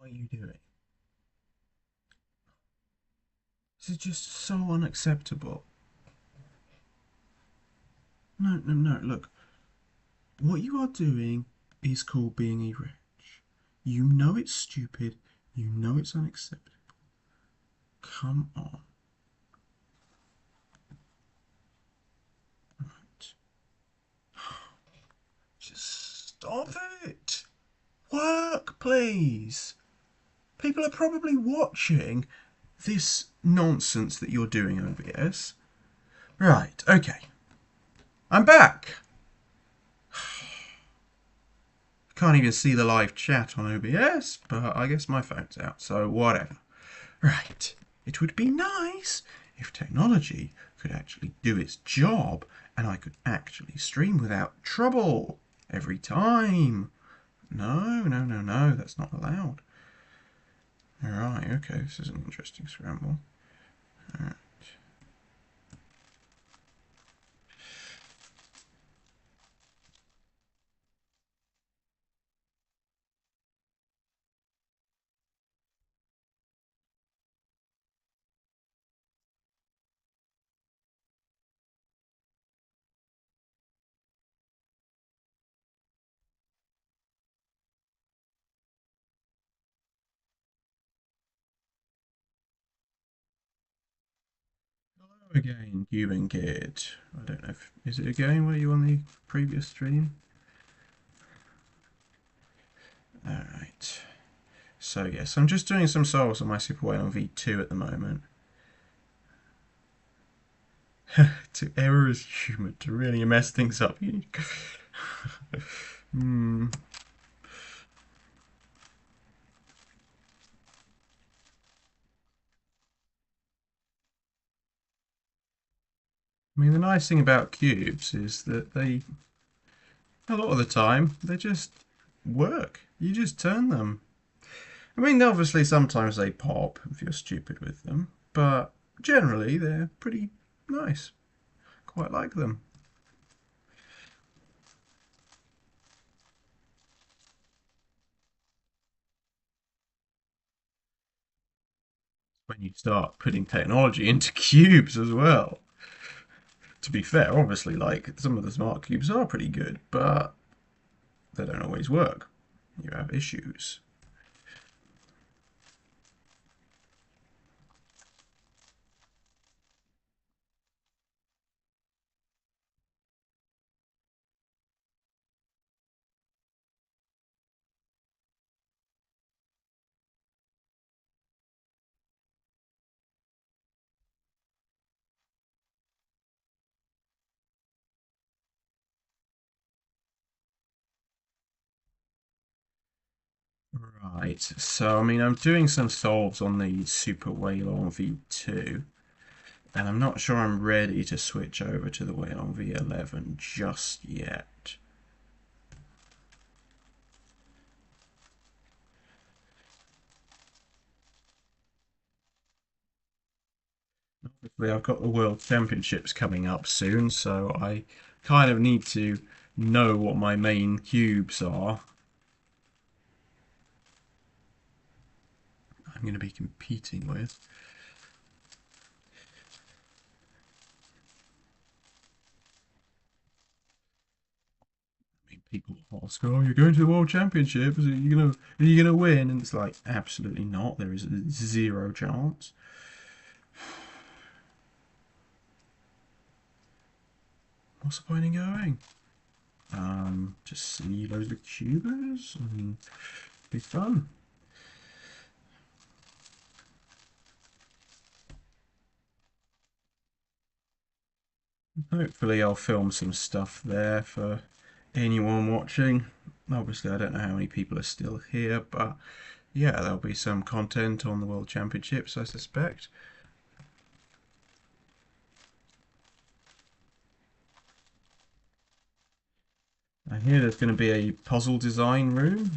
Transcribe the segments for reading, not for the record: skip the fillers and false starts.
are you doing? This is just so unacceptable. No, no, no. Look, what you are doing is called being a wretch. You know it's stupid. You know it's unacceptable. Come on. Right. Just stop it. Work, please. People are probably watching this nonsense that you're doing, OBS. Right, okay. I'm back. Can't even see the live chat on OBS, but I guess my phone's out, so whatever. Right, it would be nice if technology could actually do its job and I could actually stream without trouble every time. No, no, no, no, that's not allowed. Alright, okay, this is an interesting scramble. Alright. Hello again, Human Kid. I don't know if... Is it a game? Were you on the previous stream? Alright. So yes, I'm just doing some solves on my Super WeiLong V2 at the moment. To error is human. To really mess things up, you need hmm. I mean, the nice thing about cubes is that they, a lot of the time, they just work. You just turn them. I mean, obviously, sometimes they pop if you're stupid with them, but generally, they're pretty nice. Quite like them. When you start putting technology into cubes as well. To be fair, obviously, like some of the smart cubes are pretty good, but they don't always work. You have issues. Right, so I mean, I'm doing some solves on the Super WeiLong V2, and I'm not sure I'm ready to switch over to the WeiLong V11 just yet. Obviously, I've got the World Championships coming up soon, so I kind of need to know what my main cubes are. I'm going to be competing with. People ask, "Oh, you're going to the World Championships? Are you gonna win?" And it's like, absolutely not. There is zero chance. What's the point in going? Just see loads of tubers and be fun. Hopefully, I'll film some stuff there for anyone watching. Obviously, I don't know how many people are still here, but yeah, there'll be some content on the World Championships, I suspect. I hear there's going to be a puzzle design room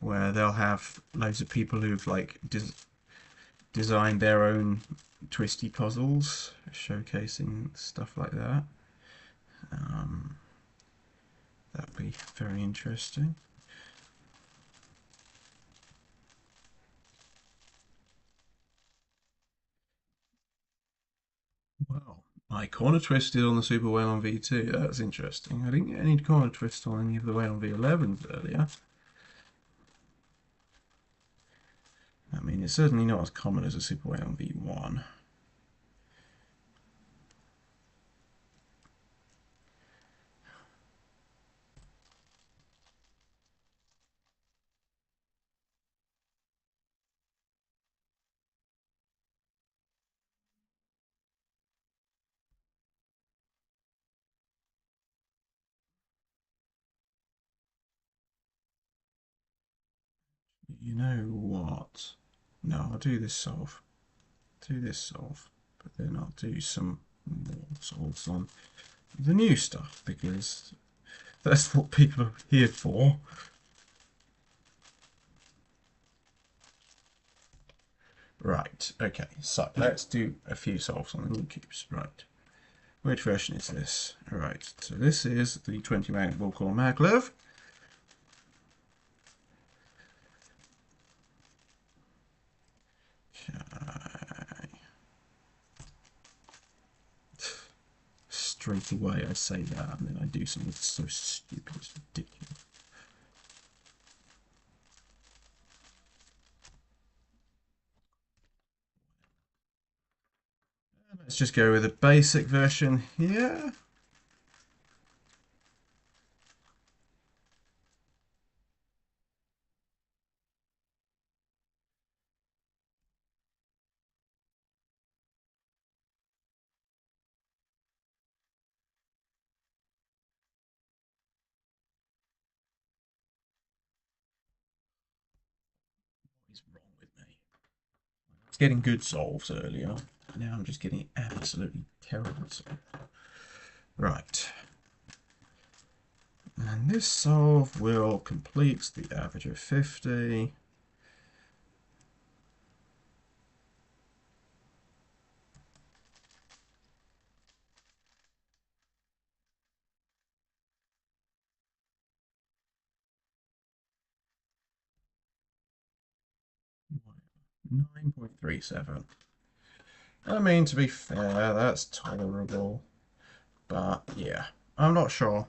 where they'll have loads of people who've like designed their own twisty puzzles, showcasing stuff like that. Um, that'd be very interesting. I corner twisted on the Super WeiLong V2. That's interesting. I didn't get any corner twist on any of the WeiLong V11s earlier. I mean, it's certainly not as common as a Super WeiLong V1. You know what? No, I'll do this solve. Do this solve. But then I'll do some more solves on the new stuff, because that's what people are here for. Right, okay, so let's do a few solves on the new cubes. Right, which version is this? Right, so this is the 20 magnet ball core maglev. Okay. Straight away I say that, and then I do something so stupid, it's ridiculous. Let's just go with a basic version here. What is wrong with me? I was getting good solves earlier. Now I'm just getting absolutely terrible solves. Right. And this solve will complete the average of 50. .37. I mean, to be fair, that's tolerable. But yeah, I'm not sure.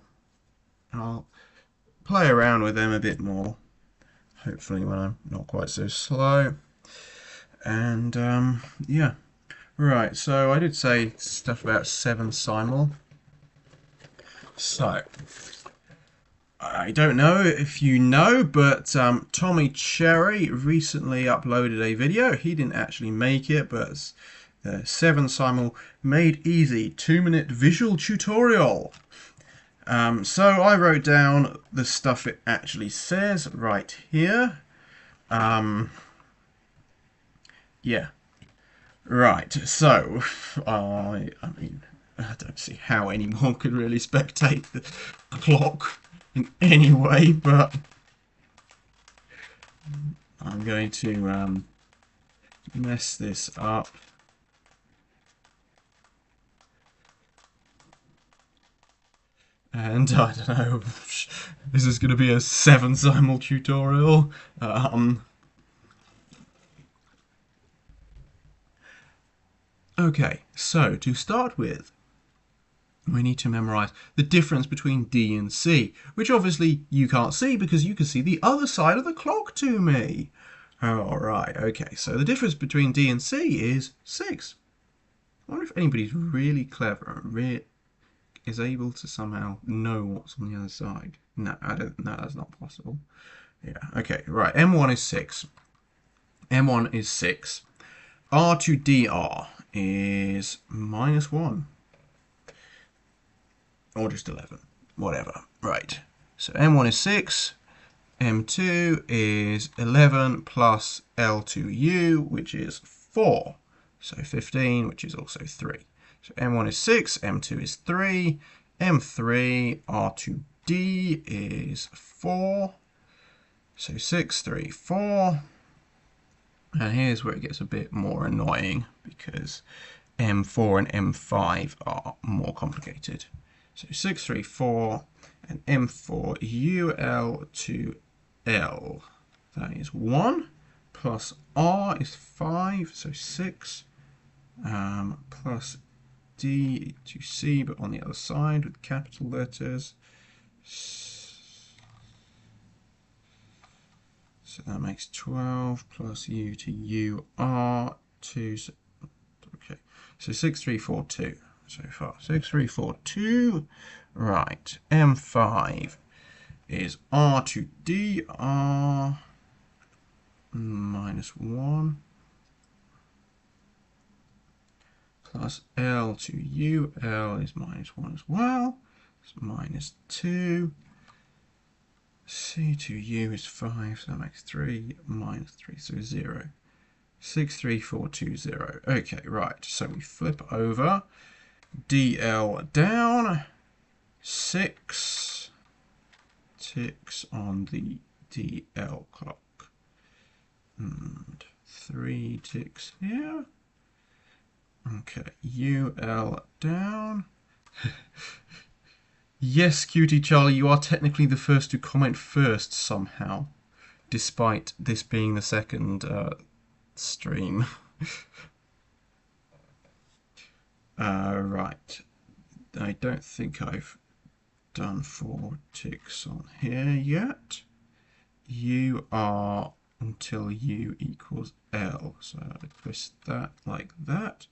I'll play around with them a bit more. Hopefully when I'm not quite so slow. And yeah. Right, so I did say stuff about 7 SIMUL. So, I don't know if you know, but Tommy Cherry recently uploaded a video. He didn't actually make it, but 7 SIMUL made easy 2-minute visual tutorial. So I wrote down the stuff it actually says right here. Yeah. Right, so I mean, I don't see how anyone could really spectate the clock in any way, but I'm going to mess this up. And I don't know, this is going to be a 7 SIMUL tutorial. Okay, so to start with, we need to memorize the difference between D and C, which obviously you can't see because you can see the other side of the clock to me. Alright, okay, so the difference between D and C is 6. I wonder if anybody's really clever and is able to somehow know what's on the other side. No, I don't. No, that's not possible. Yeah, okay, right, M1 is 6. M1 is 6. R to DR is -1. Or just 11. Whatever. Right. So M1 is 6. M2 is 11 plus L to U, which is 4. So 15, which is also 3. So M1 is 6. M2 is 3. M3 R to D is 4. So 6, 3, 4. And here's where it gets a bit more annoying because M4 and M5 are more complicated. So 6, 3, 4 and M4 UL to L. That is 1 plus R is 5, so 6 plus D to C, but on the other side with capital letters. So that makes 12 plus U to U R 2. Okay, so 6342 so far. 6342. Right, M5 is R to D R minus 1 plus L to U. L is minus 1 as well. It's minus 2. C to U is 5, so that makes 3 minus 3, so 0. 63420. Okay, right, so we flip over. DL down. 6 ticks on the DL clock. And 3 ticks here. Okay, UL down. Yes, Cutie Charlie, you are technically the first to comment first somehow, despite this being the second stream. Right, I don't think I've done 4 ticks on here yet. U are until U equals L, so I twist that like that.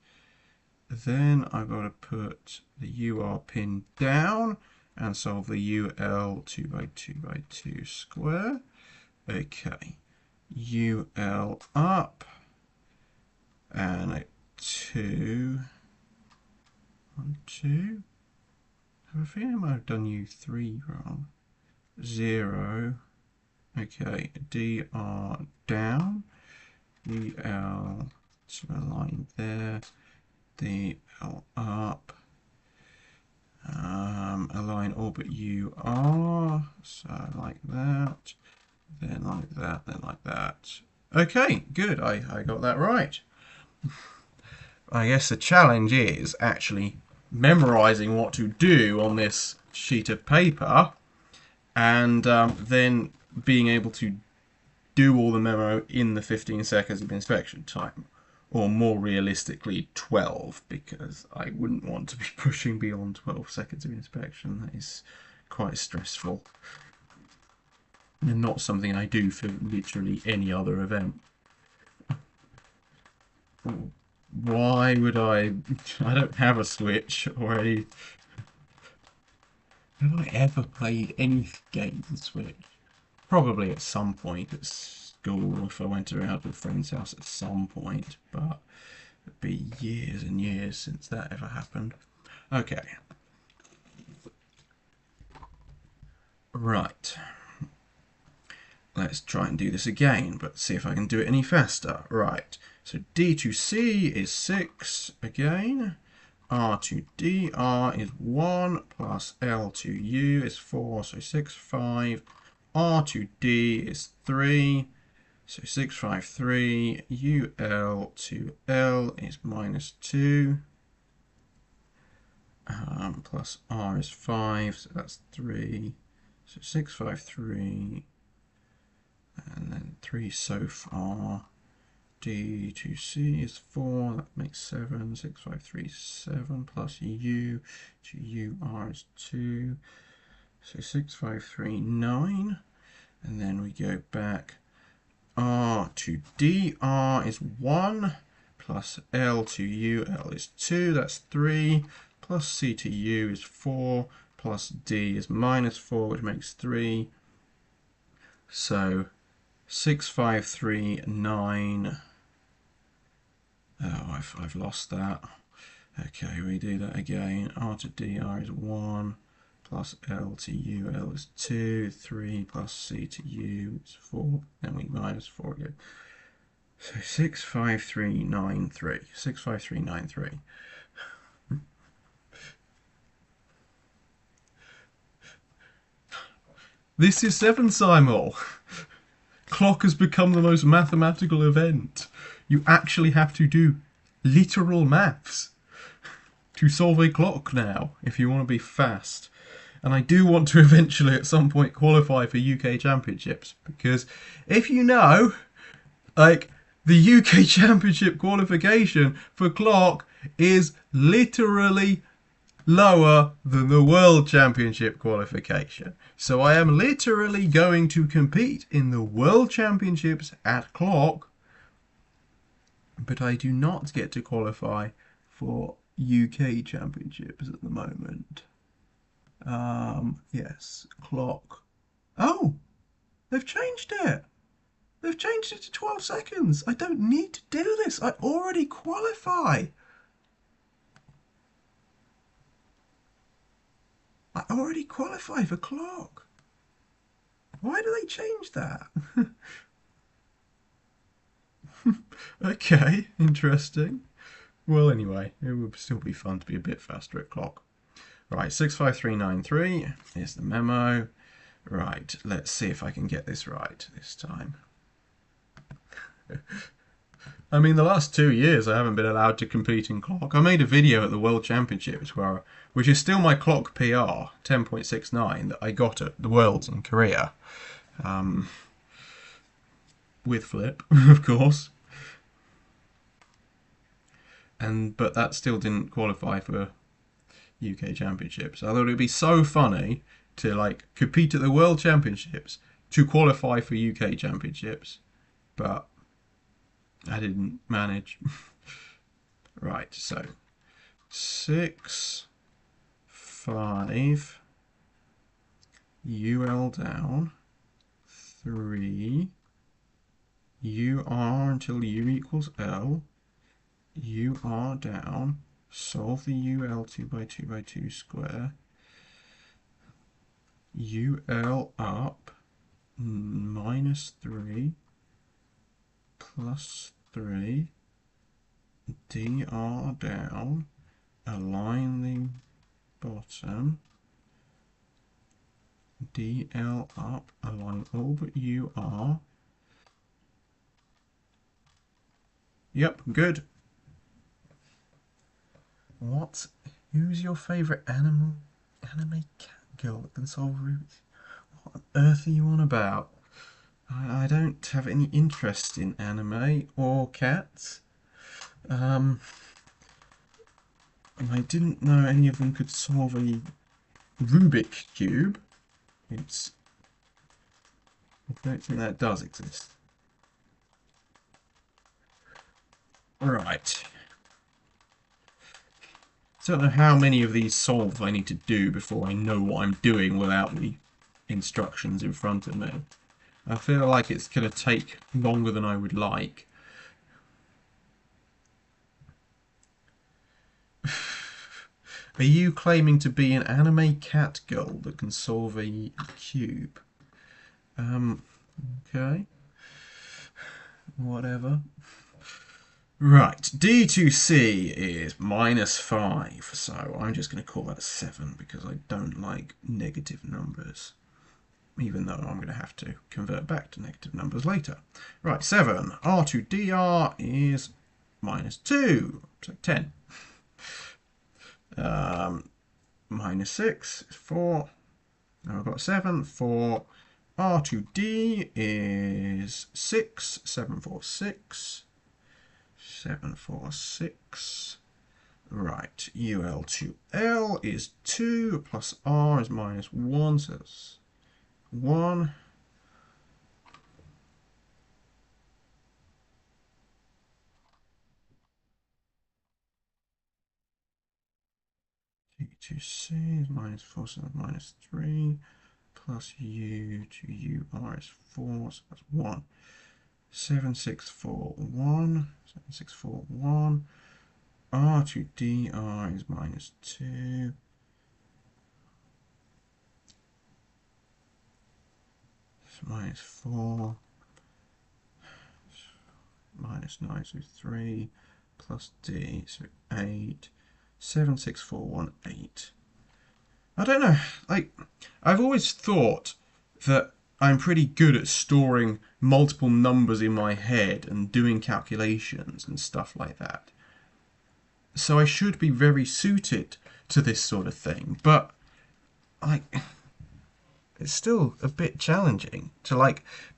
Then I've got to put the UR pin down and solve the UL 2 by 2 by 2 square. Okay, UL up and a 2 on 2. I have a feeling I might have done U3 wrong. 0. Okay, DR down, UL to a line there. DL up, align orbit UR, so like that, then like that, then like that. Okay, good, I got that right. I guess the challenge is actually memorizing what to do on this sheet of paper and then being able to do all the memo in the 15 seconds of inspection time. Or more realistically, 12, because I wouldn't want to be pushing beyond 12 seconds of inspection. That is quite stressful. And not something I do for literally any other event. Why would I don't have a Switch already. Have I ever played any game on Switch? Probably at some point at school, if I went around to a friend's house at some point, but it'd be years and years since that ever happened. Okay. Right. Let's try and do this again, but see if I can do it any faster. Right. So D to C is 6 again. R to DR is 1 plus L to U is 4, so 6, 5. R to D is 3, so 653. UL to L is minus 2, plus R is 5, so that's 3. So 653, and then 3 so far. D to C is 4, that makes 7. 653, 7 plus U to UR is 2. So 653, 9, and then we go back. R to DR is 1, plus L to UL is 2, that's 3, plus C to U is 4, plus D is minus 4, which makes 3. So 653, 9. Oh, I've lost that. Okay, we do that again. R to DR is 1. Plus L to UL is 2, 3 plus C to U is 4, then we minus 4 again. So 65393. 65393. This is 7 Simul. Clock has become the most mathematical event. You actually have to do literal maths to solve a clock now if you want to be fast. And I do want to eventually at some point qualify for UK Championships, because if you know, like, the UK Championship qualification for clock is literally lower than the World Championship qualification. So I am literally going to compete in the World Championships at clock, but I do not get to qualify for UK Championships at the moment. Yes, clock. Oh, they've changed it. They've changed it to 12 seconds. I don't need to do this. I already qualify. I already qualify for clock. Why do they change that? Okay, interesting. Well, anyway, it would still be fun to be a bit faster at clock. Right, 65393 is the memo. Right, let's see if I can get this right this time. I mean, the last 2 years I haven't been allowed to compete in clock. I made a video at the World Championships, which is still my clock PR, 10.69, that I got at the Worlds in Korea. With Flip, of course. But that still didn't qualify for UK Championships. I thought it would be so funny to like compete at the World Championships to qualify for UK Championships, but I didn't manage. Right, so 6, 5, UL down, 3, UR until U equals L, UR down, solve the UL 2 by 2 by 2 square, UL up, -3, +3, DR down, align the bottom, DL up, align all but UR. Yep, good. What? Who's your favourite anime cat girl that can solve Rubik's? What on earth are you on about? I don't have any interest in anime or cats. And I didn't know any of them could solve a Rubik cube. I don't think that does exist. Right. I don't know how many of these solves I need to do before I know what I'm doing without the instructions in front of me. I feel like it's going to take longer than I would like. Are you claiming to be an anime cat girl that can solve a cube? Okay. Whatever. Right, D2C is -5, so I'm just going to call that a 7 because I don't like negative numbers, even though I'm going to have to convert back to negative numbers later. Right, 7. R to DR is -2, so 10. -6 is 4. Now I've got 7. 4. R to D is 6. 7, 4, 6. 7, 4, 6. Right, UL to L is 2 plus R is -1, so that's 1. D to C is -4, so that's -3. Plus U to UR is 4, so that's 1. 7, 6, 4, 1. 7, 6, 4, 1. R to DR is -2. It's -4. -9, so 3. Plus D, so 8. 7, 6, 4, 1, 8. I don't know. I've always thought that I'm pretty good at storing multiple numbers in my head and doing calculations and stuff like that. So I should be very suited to this sort of thing. But it's still a bit challenging to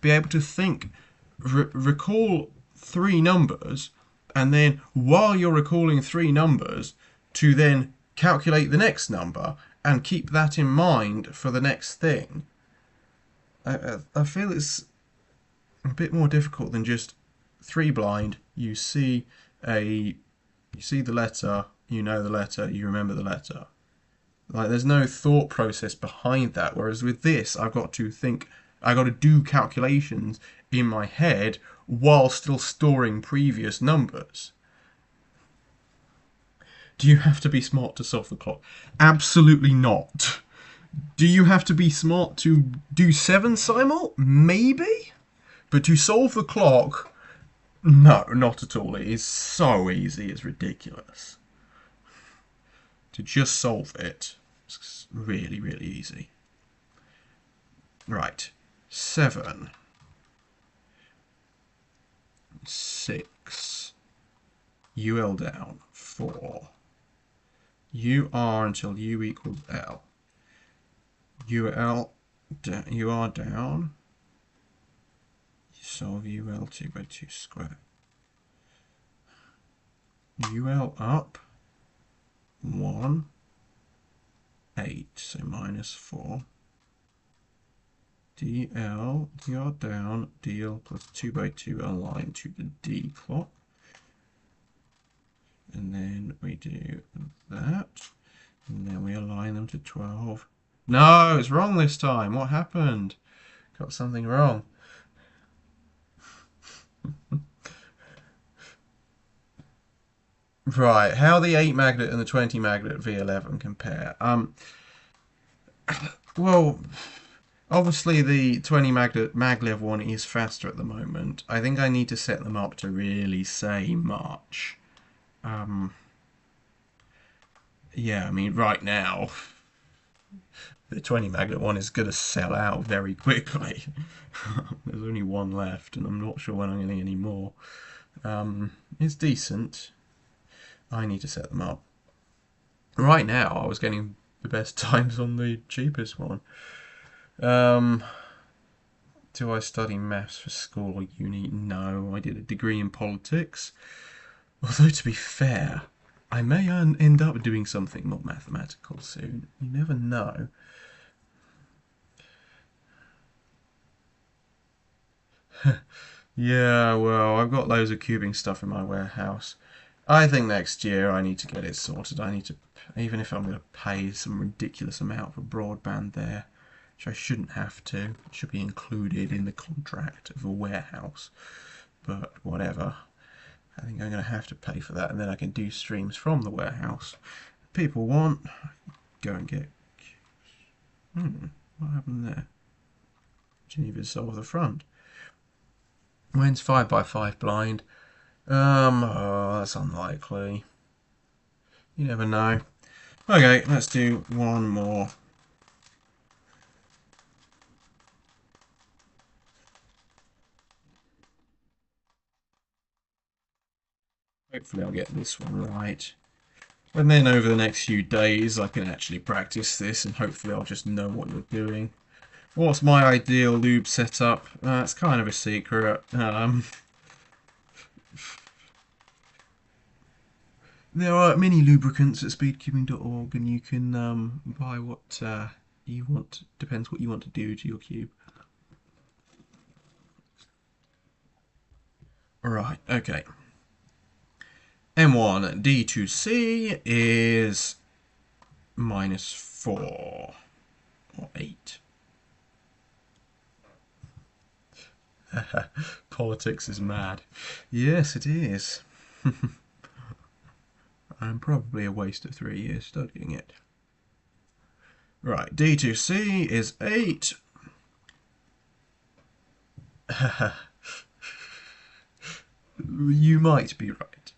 be able to think, recall 3 numbers and then while you're recalling three numbers, to then calculate the next number and keep that in mind for the next thing. I feel it's a bit more difficult than just three blind. You see the letter, you know the letter, you remember the letter. Like, there's no thought process behind that. Whereas with this, I've got to think, I've got to do calculations in my head while still storing previous numbers. Do you have to be smart to solve the clock? Absolutely not. Do you have to be smart to do 7 simul? Maybe. But to solve the clock, no, not at all. It is so easy, it's ridiculous. To just solve it, it's really, really easy. Right. 7, 6, UL down, 4, UR until U equals L. UR down, solve UL 2 by 2 squared. UL up, 1, 8, so minus 4. DR down, DL plus 2 by 2 aligned to the D clock. And then we do that. And then we align them to 12. No, it's wrong this time. What happened? Got something wrong. Right, how the 8 magnet and the 20 magnet V11 compare? Well, obviously the 20 magnet maglev one is faster at the moment. I think I need to set them up to really say much. Yeah, I mean, right now, the 20 magnet one is going to sell out very quickly. There's only one left, and I'm not sure when I'm going to get any more. It's decent. I need to set them up. Right now, I was getting the best times on the cheapest one. Do I study maths for school or uni? No, I did a degree in politics. Although, to be fair, I may end up doing something more mathematical soon. You never know. Yeah, well, I've got loads of cubing stuff in my warehouse. I think next year I need to get it sorted. I need to, even if I'm going to pay some ridiculous amount for broadband there, which I shouldn't have to. It should be included in the contract of a warehouse. But whatever. I think I'm going to have to pay for that, and then I can do streams from the warehouse. If people want, go and get... what happened there? Geneva's solve the front. When's 5x5 blind? Oh, that's unlikely. You never know. Okay, let's do one more. Hopefully I'll get this one right. And then over the next few days I can actually practice this, and hopefully I'll just know what you're doing. What's my ideal lube setup? It's kind of a secret. There are many lubricants at speedcubing.org, and you can buy what you want. Depends what you want to do to your cube. Right, okay. M1 D2C is -4 or 8. Politics is mad. Yes, it is. I'm probably a waste of 3 years studying it. Right, D2C is 8. You might be right.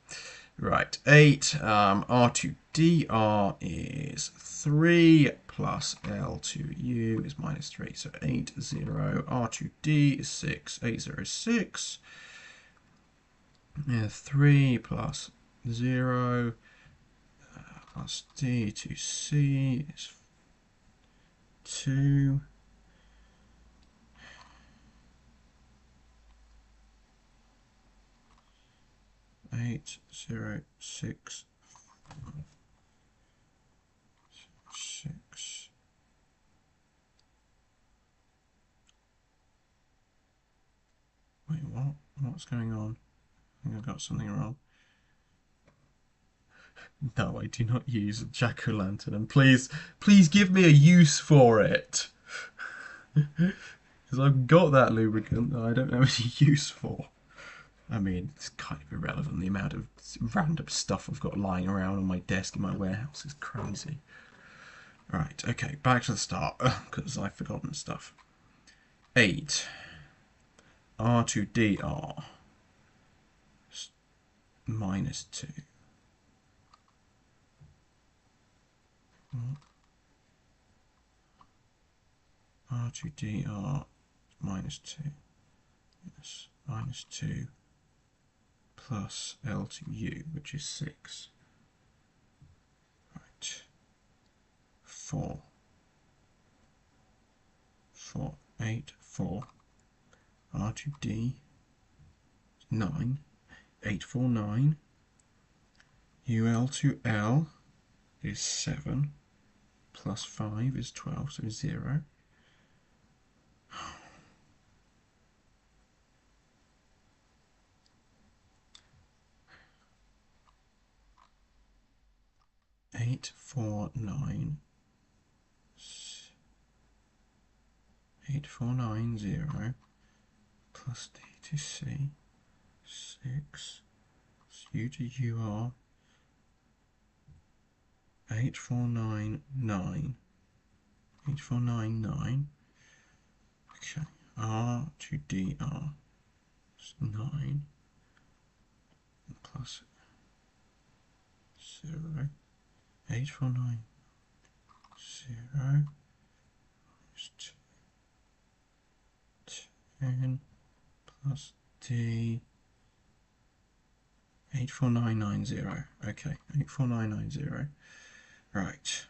Right, 8. R2DR is 3 plus L2U is -3. So 8, 0. R2D is 6. 8, 0, 6. 3 plus 0 plus D2C is 2. 8, 0, 6, 6. Wait, what? What's going on? I think I got something wrong. No, I do not use a jack-o'-lantern, and please give me a use for it. Because I've got that lubricant that I don't have any use for. I mean, it's kind of irrelevant. The amount of random stuff I've got lying around on my desk in my warehouse is crazy. Right, okay, back to the start, because I've forgotten stuff. 8. R to DR. Minus 2. R to DR minus 2. Yes, minus 2 plus L to U, which is 6. Right. 4. 4. 8, 4. R to D, 9. 8, 4, 9. UL to L is 7. Plus 5 is 12, so 0. Eight, 4, 9. 8, 4, 9, 0. Plus D to C. 6. U to UR. 8, 4, 9, 9. 8, 4, 9, 9. Okay. R to DR. It's 9. Plus 0. 8, 4, 9. 0. Minus 10. Plus D. 84990. Okay, 84990. Right.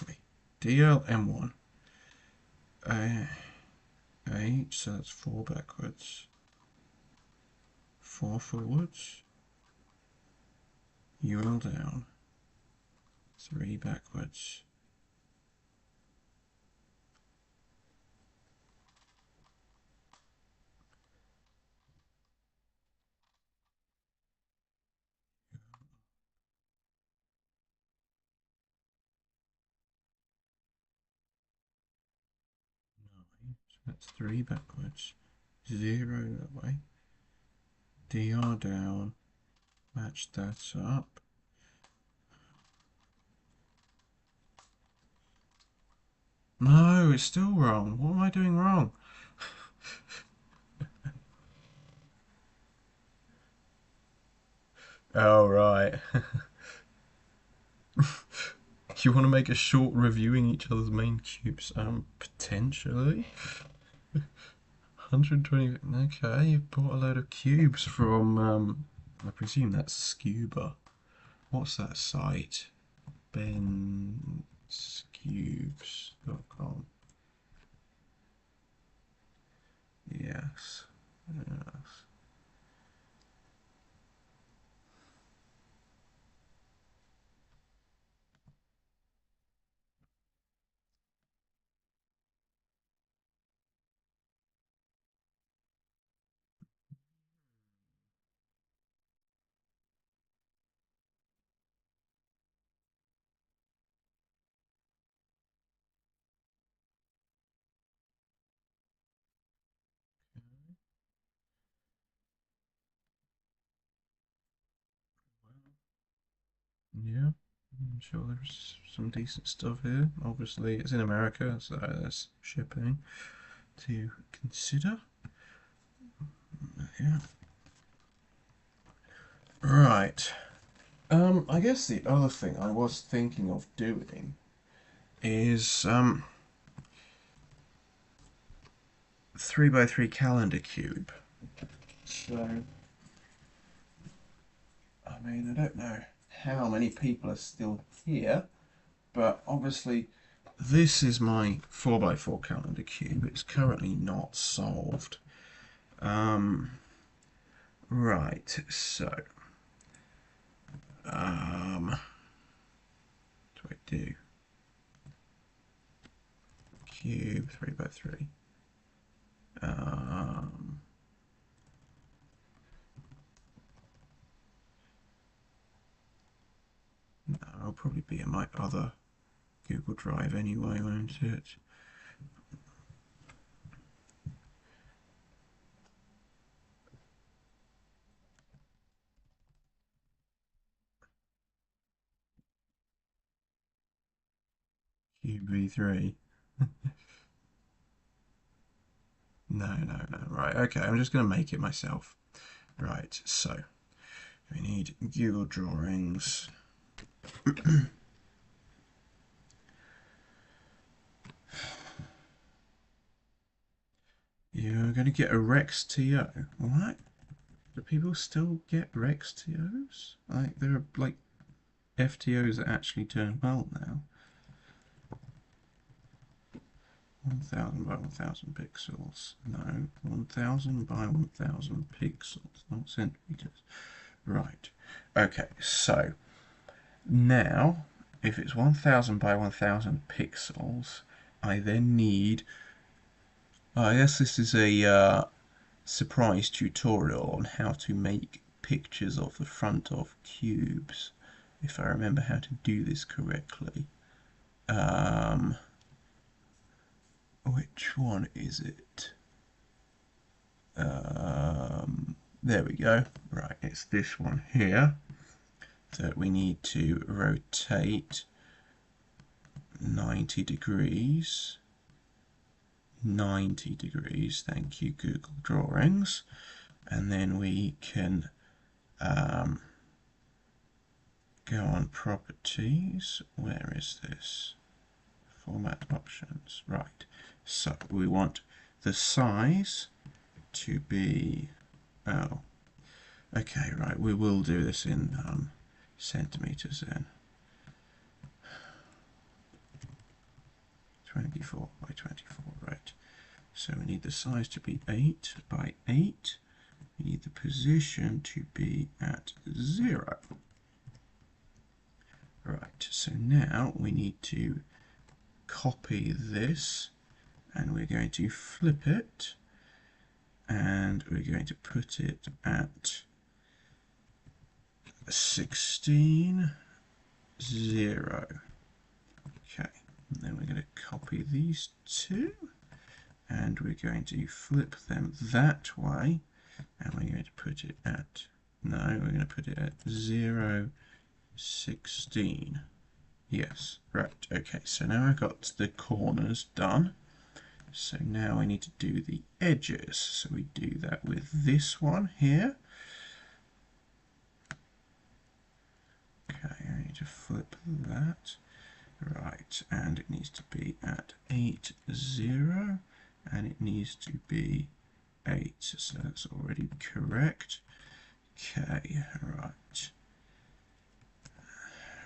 Okay. DLM1. 8, so that's 4 backwards. 4 forwards. UL down. 3 backwards. So that's 3 backwards. 0 that way. DR down. Match that up. No, it's still wrong. What am I doing wrong? Oh, right. You want to make a short reviewing each other's main cubes? Potentially. 120. Okay, you've bought a load of cubes from, I presume that's Scuba. What's that site? benscubes.com. Yes. Yes. Yeah, I'm sure there's some decent stuff here. Obviously, it's in America, so there's shipping to consider. Yeah. Right. I guess the other thing I was thinking of doing is 3x3 calendar cube. So, I mean, I don't know how many people are still here, but obviously this is my 4x4 calendar cube. It's currently not solved. Right, so do? Cube 3 by 3. No, it'll probably be in my other Google Drive anyway, won't it? Cube V3. No. Right, okay, I'm just going to make it myself. Right, so we need Google Drawings. You're going to get a Rex TO. What? Do people still get Rex TOs? Like, there are, like, FTOs that actually turn well now. 1000 by 1000 pixels. No, 1000 by 1000 pixels, not centimeters. Right. Okay, so now if it's 1000 by 1000 pixels, I then need. I guess this is a surprise tutorial on how to make pictures of the front of cubes, if I remember how to do this correctly. Which one is it? There we go. Right, it's this one here. So we need to rotate 90 degrees. 90 degrees, thank you Google Drawings. And then we can go on properties. Where is this? Format options. Right. So we want the size to be, oh, okay, right, we will do this in centimeters then. 24 by 24, right. So we need the size to be 8 by 8. We need the position to be at 0. Right, so now we need to copy this, and we're going to flip it, and we're going to put it at 16, 0. Okay, and then we're going to copy these two, and we're going to flip them that way, and we're going to put it at, no, we're going to put it at 0, 16. Yes, right, okay, so now I've got the corners done. So now I need to do the edges. So we do that with this one here. Okay, I need to flip that. Right, and it needs to be at 8, 0, and it needs to be 8. So that's already correct. Okay, right.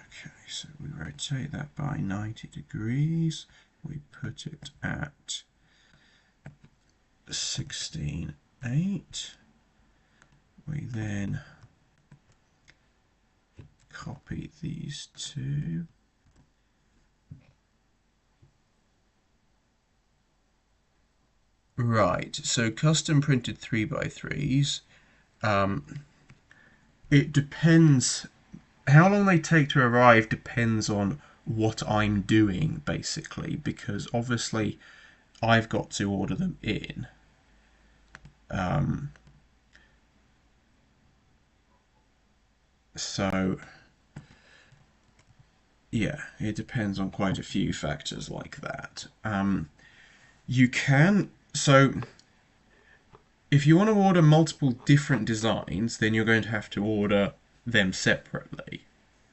Okay, so we rotate that by 90 degrees. We put it at 16, 8. We then copy these two. Right, so custom printed 3x3s, it depends. How long they take to arrive depends on what I'm doing, basically, because obviously I've got to order them in. So yeah, it depends on quite a few factors like that. You can, so if you want to order multiple different designs, then you're going to have to order them separately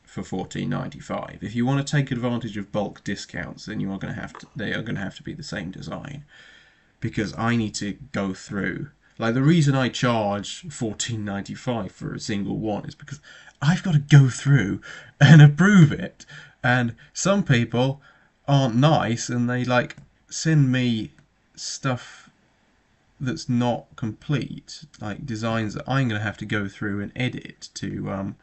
for $14.95. If you want to take advantage of bulk discounts, then you are going to have to, they are going to have to be the same design, because I need to go through. Like, the reason I charge $14.95 for a single one is because I've got to go through and approve it. And some people aren't nice, and they like send me stuff that's not complete, like designs that I'm going to have to go through and edit to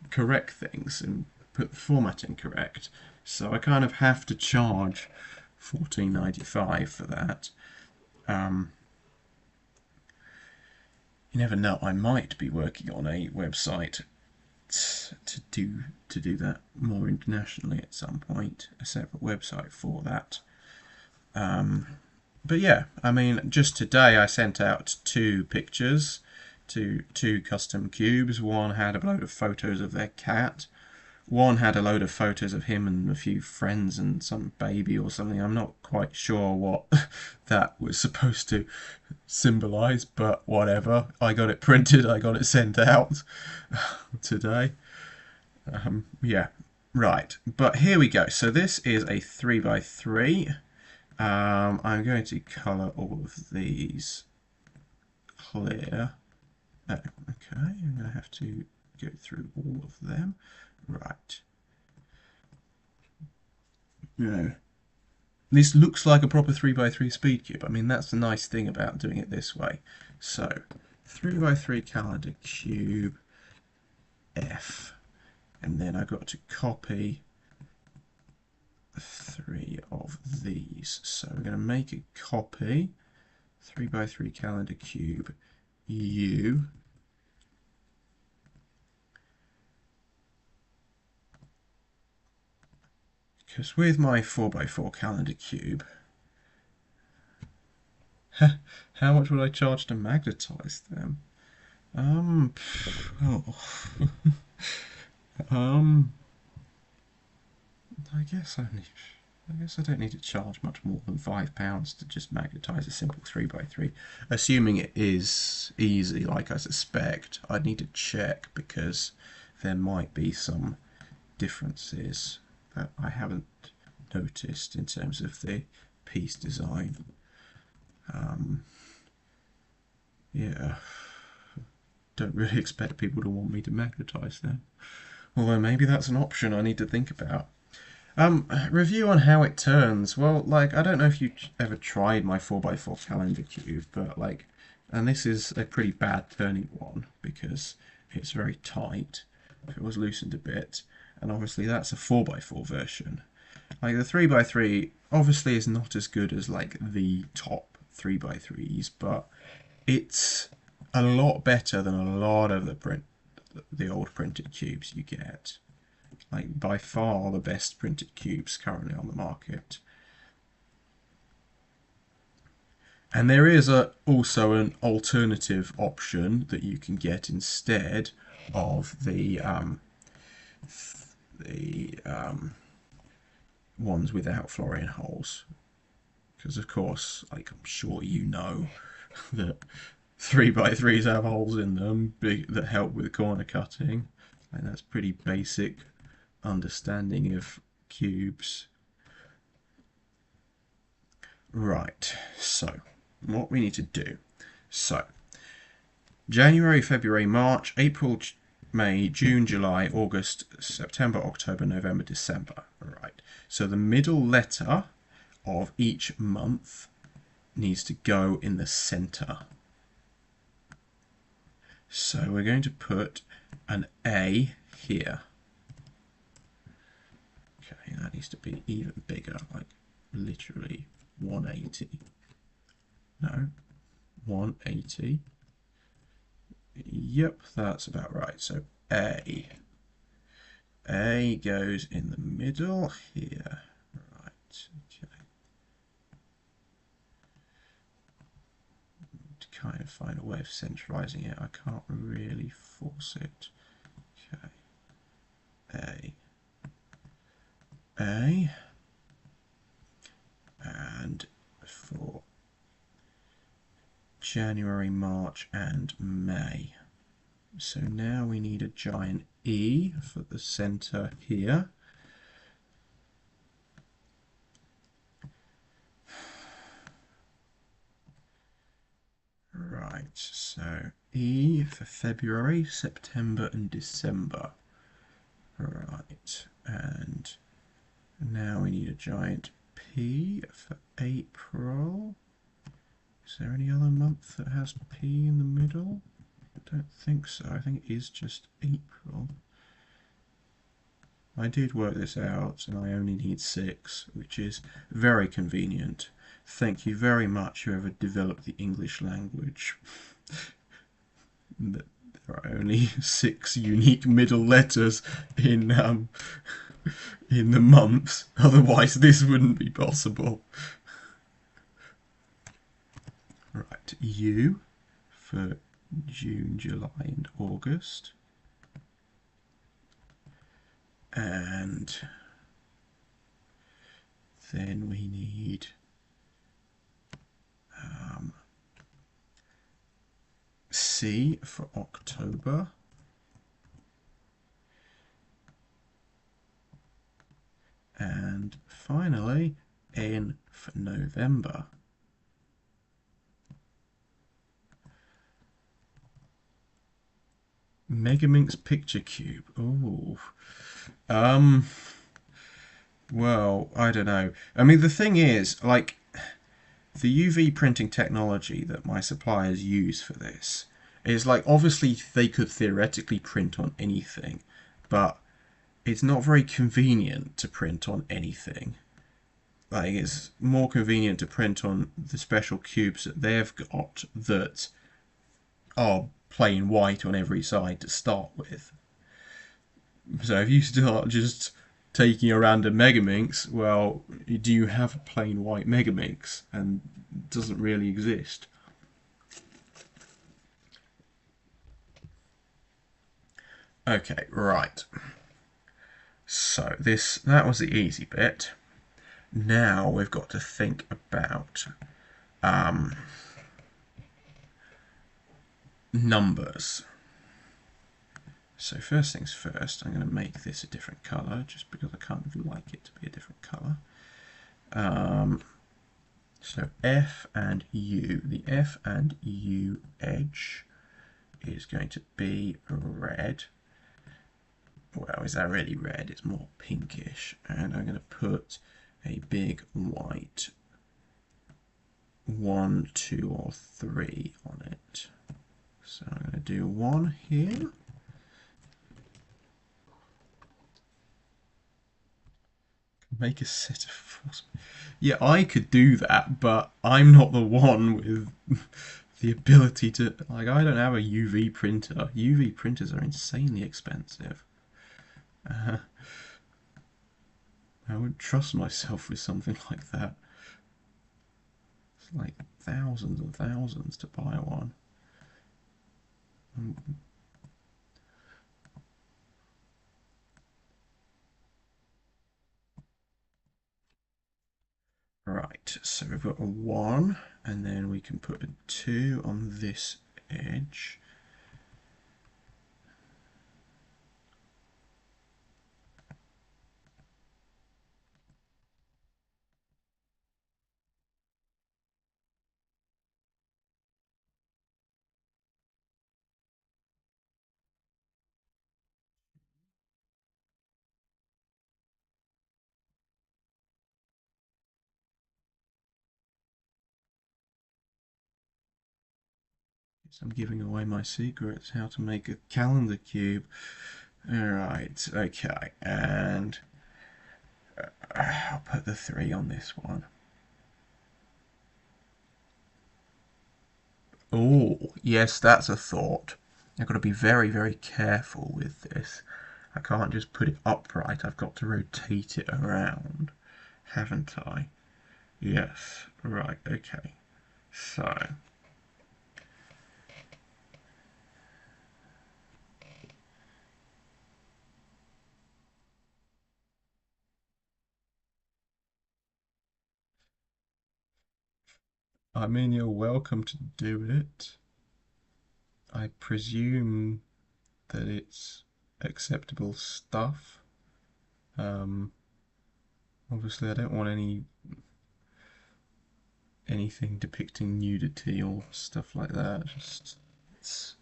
correct things. And put the formatting correct. So I kind of have to charge $14.95 for that. You never know, I might be working on a website to do that more internationally at some point, a separate website for that. But yeah, I mean, just today I sent out 2 pictures to 2 custom cubes. One had a load of photos of their cat. One had a load of photos of him and a few friends and some baby or something. I'm not quite sure what that was supposed to symbolise, but whatever. I got it printed, I got it sent out today. Yeah, right. But here we go. So this is a 3x3. I'm going to colour all of these clear. Oh, okay, I'm going to have to go through all of them. Right. This looks like a proper 3x3 speed cube. I mean, that's the nice thing about doing it this way. So, 3x3 calendar cube F. And then I've got to copy 3 of these. So we're going to make a copy 3x3 calendar cube U. Because with my 4x4 calendar cube, how much would I charge to magnetize them? I guess I don't need to charge much more than £5 to just magnetize a simple 3x3. Assuming it is easy, like I suspect, I'd need to check because there might be some differences that I haven't noticed in terms of the piece design. Yeah, don't really expect people to want me to magnetize them. Although maybe that's an option I need to think about. Review on how it turns. Well, like, I don't know if you ever tried my 4x4 calendar cube, but like, and this is a pretty bad turning one because it's very tight. If it was loosened a bit, and obviously that's a 4x4 version. Like the 3x3 obviously is not as good as like the top 3x3s, but it's a lot better than a lot of the old printed cubes you get. Like by far the best printed cubes currently on the market. And there is also an alternative option that you can get instead of the ones without fluorine holes. Because of course, like I'm sure you know, that 3x3s have holes in them that help with corner cutting. And that's pretty basic understanding of cubes. Right, so what we need to do. So, January, February, March, April, May, June, July, August, September, October, November, December. Right, so the middle letter of each month needs to go in the center. So we're going to put an A here. Okay, that needs to be even bigger, like literally 180. No, 180. Yep, that's about right. So A. A goes in the middle here. Right, okay. To kind of find a way of centralizing it, I can't really force it. Okay. A. And for January, March and May. So now we need a giant E for the center here. Right, so E for February, September and December. Right, and now we need a giant P for April. Is there any other month that has P in the middle? I don't think so. I think it is just April. I did work this out, and I only need 6, which is very convenient. Thank you very much, whoever developed the English language. There are only 6 unique middle letters in the months. Otherwise, this wouldn't be possible. Right, U for June, July, and August. And then we need C for October. And finally, N for November. Megaminx Picture Cube. Oh. Well, I don't know. I mean, the thing is, like, the UV printing technology that my suppliers use for this is like, obviously they could theoretically print on anything, but it's not very convenient to print on anything. Like, it's more convenient to print on the special cubes that they've got that are plain white on every side to start with. So if you start just taking a random Megaminx, well, do you have a plain white Megaminx? And it doesn't really exist. Okay, right. So that was the easy bit. Now we've got to think about numbers. So first things first, I'm going to make this a different colour, just because I kind of like it to be a different colour. So F and U. The F and U edge is going to be red. Well, is that really red? It's more pinkish. And I'm going to put a big white 1, 2, or 3 on it. So I'm going to do 1 here. Make a set of force. Yeah, I could do that, but I'm not the one with the ability to. Like, I don't have a UV printer. UV printers are insanely expensive. I wouldn't trust myself with something like that. It's like thousands and thousands to buy one. Right, so we've got a 1, and then we can put a 2 on this edge. I'm giving away my secrets, how to make a calendar cube. Alright, okay, and I'll put the 3 on this one. Oh, yes, that's a thought. I've got to be very, very careful with this. I can't just put it upright, I've got to rotate it around, haven't I? Yes, right, okay. So, I mean, you're welcome to do it. I presume that it's acceptable stuff. Obviously, I don't want anything depicting nudity or stuff like that. Just it's,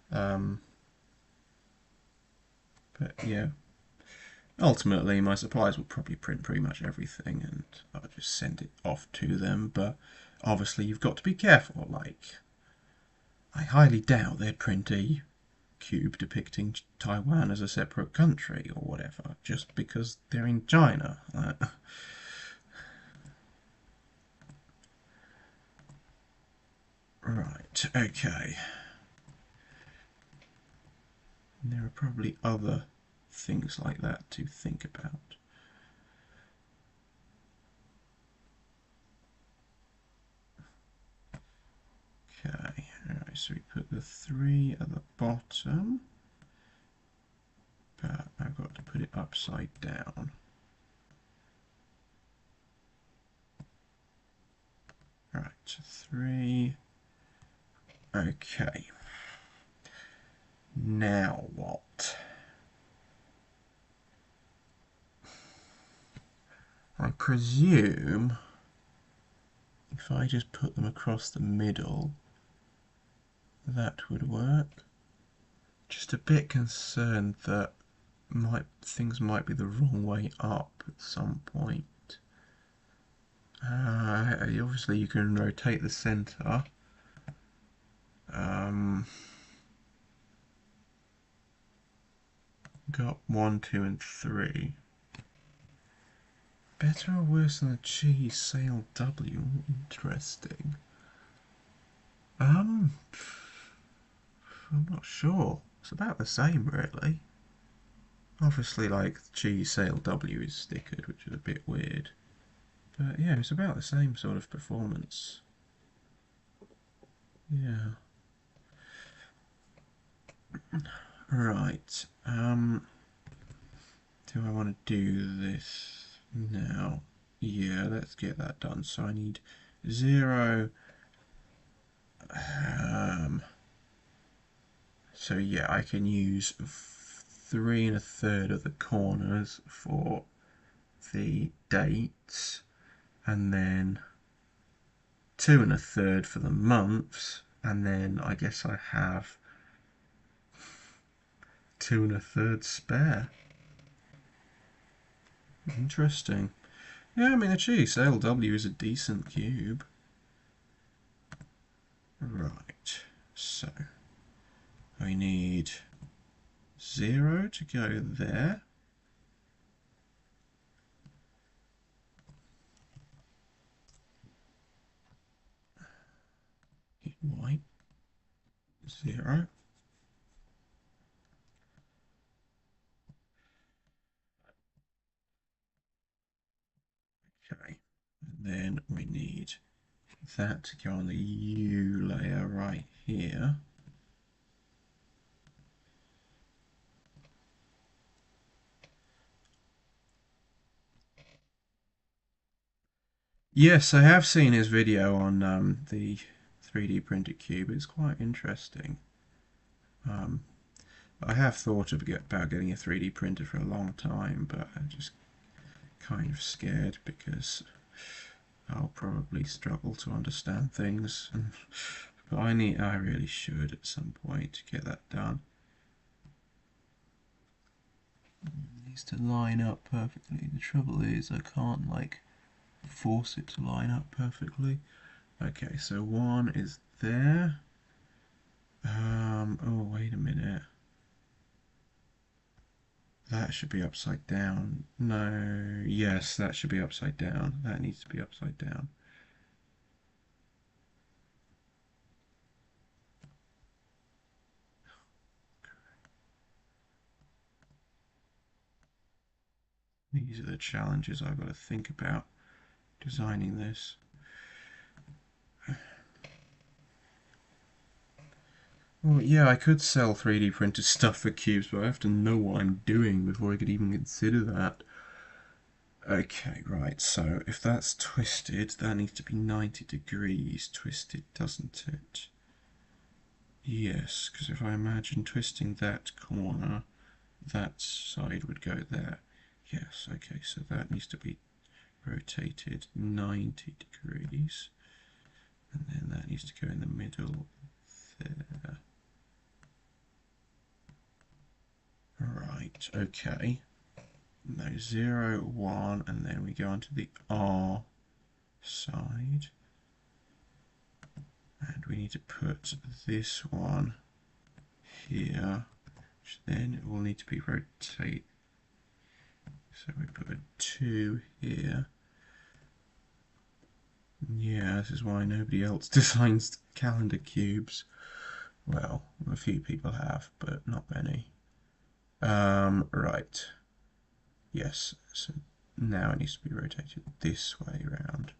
but yeah. Ultimately, my suppliers will probably print pretty much everything, and I'll just send it off to them. But obviously, you've got to be careful. Like, I highly doubt they'd print a cube depicting Taiwan as a separate country or whatever, just because they're in China. Right, okay. And there are probably other things like that to think about. Okay, alright, so we put the 3 at the bottom, but I've got to put it upside down. Right, 3. Okay. Now what? I presume if I just put them across the middle, that would work. Just a bit concerned that things might be the wrong way up at some point. Obviously you can rotate the center. Got 1, 2 and 3. Better or worse than the cheese sail W? Interesting. I'm not sure. It's about the same, really. Obviously, like, the cheese sail W is stickered, which is a bit weird. But yeah, it's about the same sort of performance. Yeah. Right. Do I want to do this now? Yeah, let's get that done. So I need 0. So yeah, I can use 3 1/3 of the corners for the dates, and then 2 1/3 for the months, and then I guess I have 2 1/3 spare. Interesting. Yeah, I mean, the cheese LW is a decent cube. Right, so I need 0 to go there. Hit white. 0. Okay, and then we need that to go on the U layer right here. Yes, I have seen his video on the 3D printed cube. It's quite interesting. I have thought about getting a 3D printer for a long time, but I'm just kind of scared because I'll probably struggle to understand things. But I really should at some point to get that done. It needs to line up perfectly. The trouble is I can't like force it to line up perfectly. Okay, so 1 is there. Oh, wait a minute. That should be upside down. No, yes, that should be upside down. That needs to be upside down. These are the challenges I've got to think about designing this. Well, yeah, I could sell 3D printed stuff for cubes, but I have to know what I'm doing before I could even consider that. Okay, right, so if that's twisted, that needs to be 90 degrees twisted, doesn't it? Yes, because if I imagine twisting that corner, that side would go there. Yes, okay, so that needs to be rotated 90 degrees. And then that needs to go in the middle there. Right, okay. No, 0, 1, and then we go onto the R side. And we need to put this one here, which then it will need to be rotated. So we put a 2 here. Yeah, this is why nobody else designs calendar cubes. Well, a few people have, but not many. Right. Yes, so now it needs to be rotated this way around.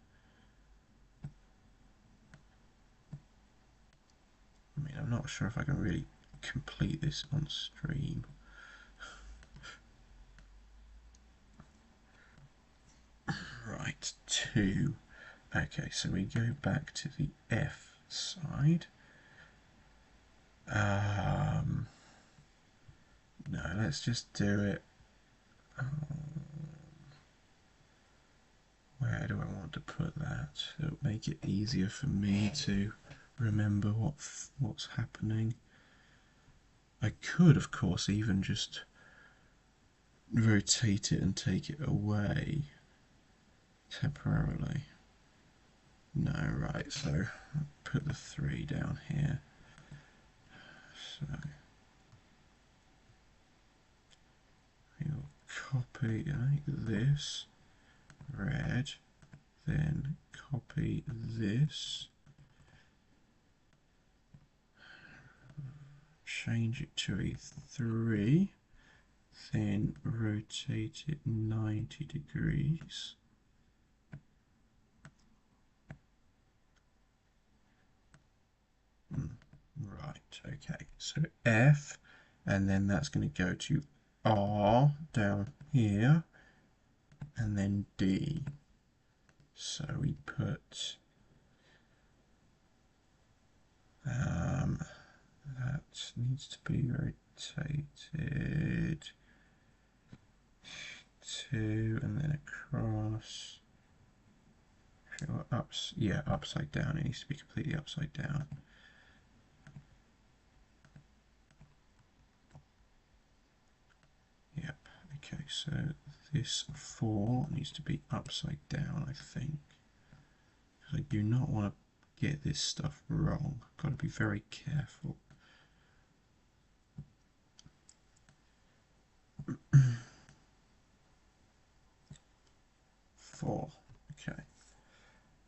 I mean, I'm not sure if I can really complete this on stream. Right, 2. Okay, so we go back to the F side. No, let's just do it. Where do I want to put that? It'll make it easier for me to remember what's happening. I could, of course, even just rotate it and take it away temporarily. No, right, so I'll put the 3 down here. So we'll copy like this, red, then copy this, change it to a 3, then rotate it 90 degrees. Right, okay, so F, and then that's going to go to R down here, and then D. So we put that needs to be rotated 2 and then across. Yeah, upside down. It needs to be completely upside down. Yep. Okay, so this 4 needs to be upside down, I think. Because I do not want to get this stuff wrong. I've got to be very careful. Four. Okay.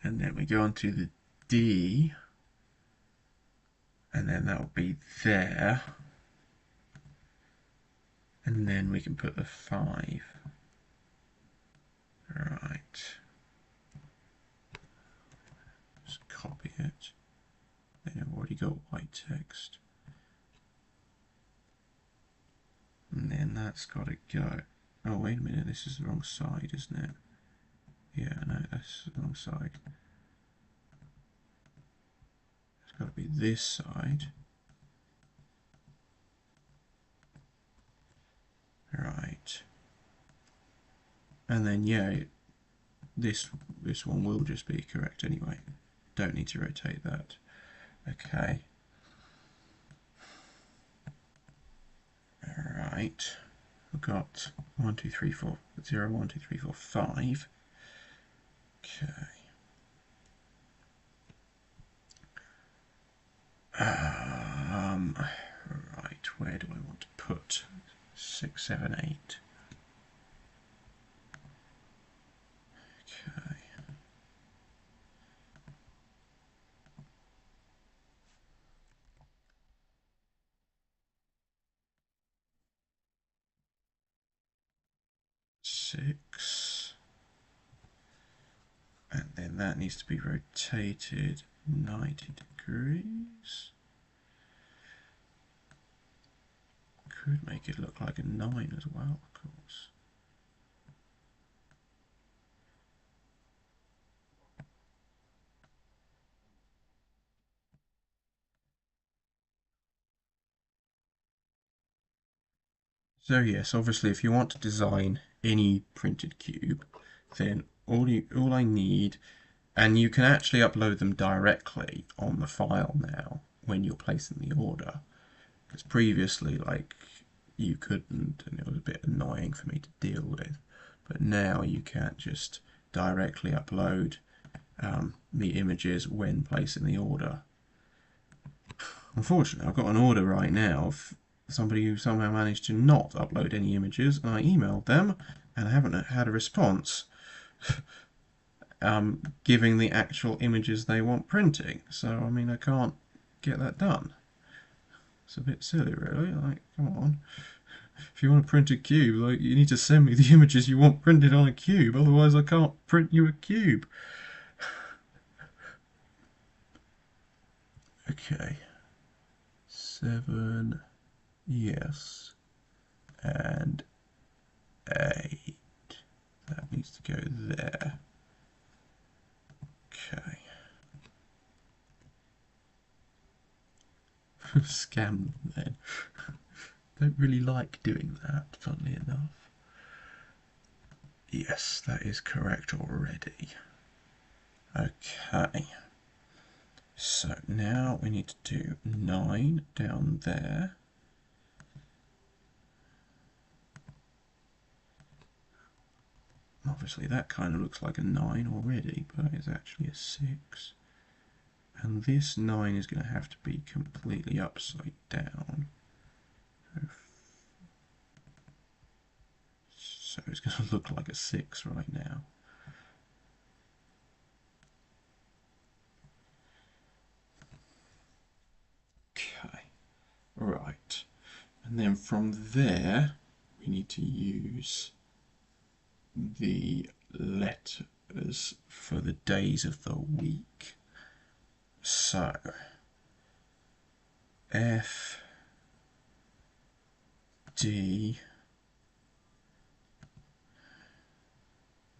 And then we go on to the D. And then that will be there. And then we can put the 5. Right. Just copy it. Then I've already got white text. And then that's got to go. Oh, wait a minute, this is the wrong side, isn't it? Yeah, no, that's the wrong side. It's got to be this side. Right. And then, yeah, this one will just be correct anyway. Don't need to rotate that. Okay. Alright. We've got 1, 2, 3, 4, 0, 1, 2, 3, 4, 5. Okay. Right, where do I want to put 6, 7, 8? Okay. Six, and then that needs to be rotated 90 degrees. Could make it look like a 9 as well, of course. So yes, obviously if you want to design any printed cube, then all I need, and you can actually upload them directly on the file now when you're placing the order, because previously like you couldn't, and it was a bit annoying for me to deal with, but now you can just directly upload the images when placing the order. Unfortunately, I've got an order right now of somebody who somehow managed to not upload any images, and I emailed them and I haven't had a response giving the actual images they want printing. So, I mean, I can't get that done. It's a bit silly, really. Like, come on. If you want to print a cube, like, you need to send me the images you want printed on a cube, otherwise I can't print you a cube. Okay. 7, yes, and 8. That needs to go there. Okay. Scam them then. Don't really like doing that, funnily enough. Yes, that is correct already. Okay. So now we need to do 9 down there. Obviously that kind of looks like a 9 already, but it's actually a 6. And this 9 is going to have to be completely upside down. So it's going to look like a 6 right now. Okay, right. And then from there, we need to use the letters for the days of the week. So, F, D,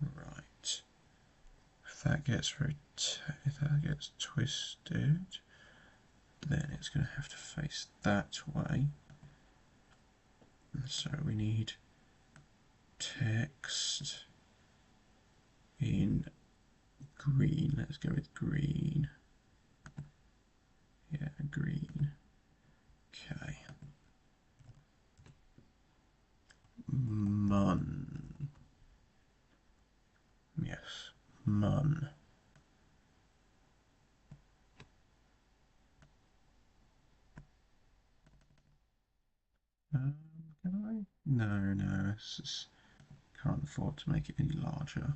right. If that gets twisted, then it's going to have to face that way. So we need text in green. Let's go with green. Yeah, green. Okay. Mun. Yes, mun. Can I? No, can't afford to make it any larger.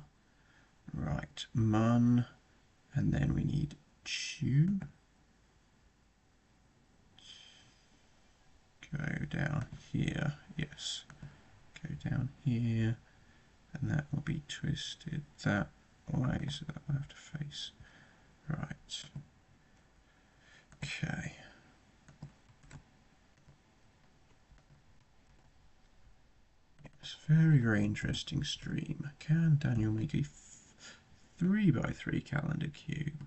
Right, mun, and then we need chew. Go down here, yes. Go down here, and that will be twisted that way, so that will have to face. Right. Okay. It's a very interesting stream. Can Daniel make a 3x3 calendar cube?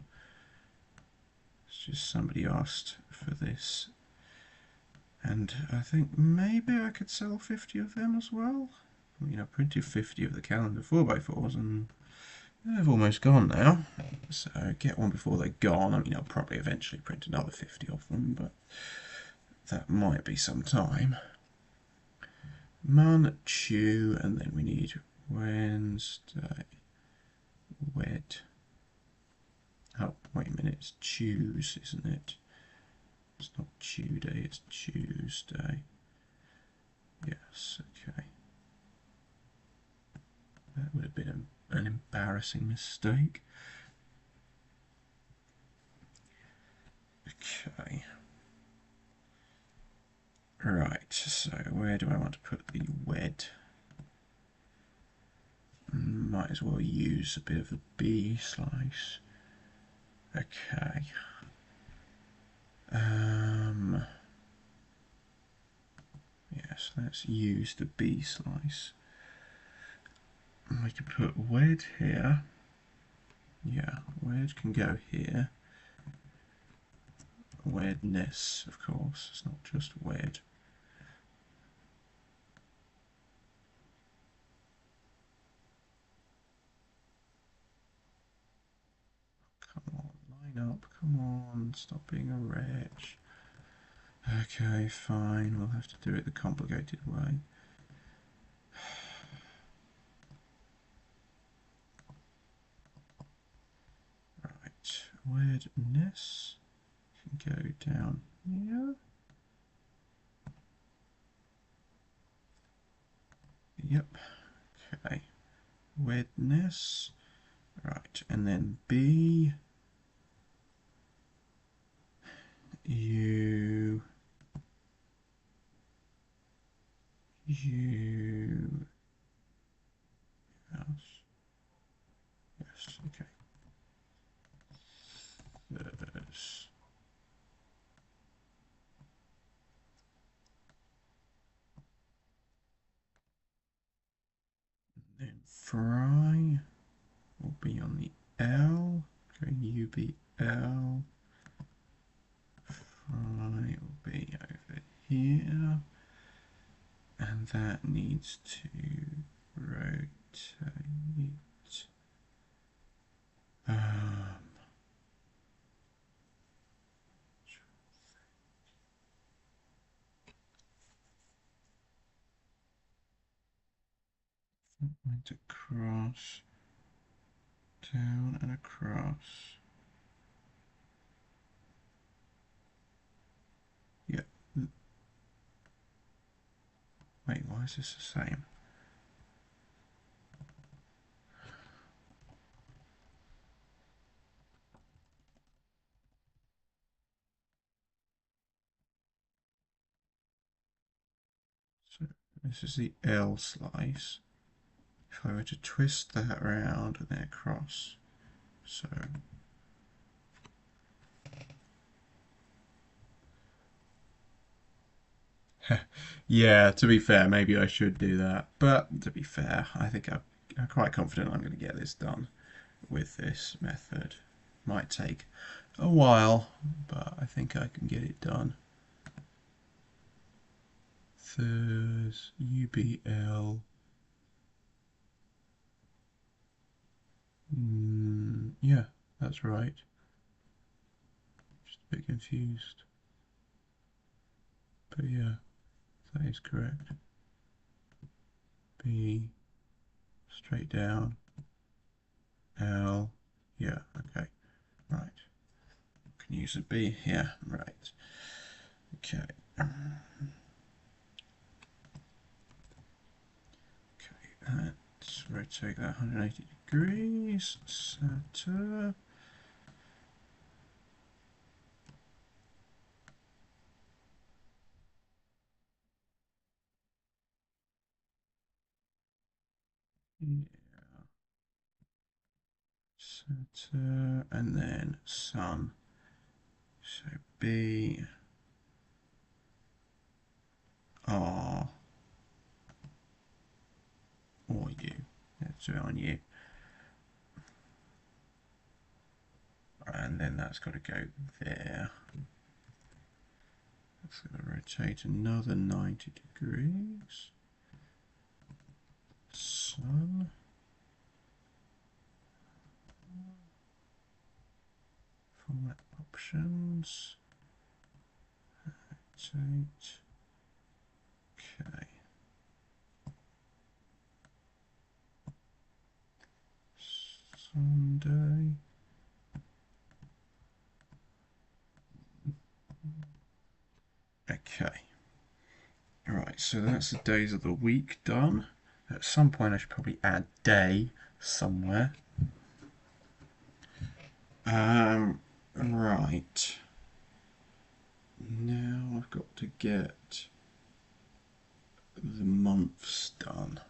It's just somebody asked for this. And I think maybe I could sell 50 of them as well. I mean, I printed 50 of the calendar 4x4s and they've almost gone now. So get one before they're gone. I mean, I'll probably eventually print another 50 of them, but that might be some time. Mun, chew, and then we need Wednesday, wed. Oh, wait a minute, it's choose, isn't it? It's not Tuesday, it's Tuesday. Yes, okay. That would have been an embarrassing mistake. Okay. Right, so where do I want to put the wed? Might as well use a bit of the B slice. Okay. Yes, let's use the B slice. We can put wed here. Yeah, wed can go here. Wedness, of course, it's not just wed. Come on, line up, come on, stop being a wretch. Okay, fine, we'll have to do it the complicated way. Right, weirdness can go down here. Yep. Okay. Weirdness. Right, and then B. U. U. Yes. Okay. This. Then Fry will be on the L. Okay, UBL. Fry will be over here. And that needs to rotate. Um, went across, down and across. Yeah. Wait, why is this the same? So this is the L slice. If I were to twist that around and then across, so yeah, to be fair, maybe I should do that. But to be fair, I think I'm quite confident I'm going to get this done with this method. Might take a while, but I think I can get it done. There's UBL. Yeah, that's right. Just a bit confused. But yeah, that is correct. B, straight down. L, yeah, okay, right. Can use a B here, right. Okay. Okay, let's rotate that 180 degrees. Center. Yeah. Center, and then sun. So B, R, or U. Let's do it on U. And then that's got to go there. That's going to rotate another 90 degrees. Sun. Format options. Rotate. Okay. Sunday. Okay. Right, so that's the days of the week done. At some point I should probably add day somewhere. Right. Now I've got to get the months done.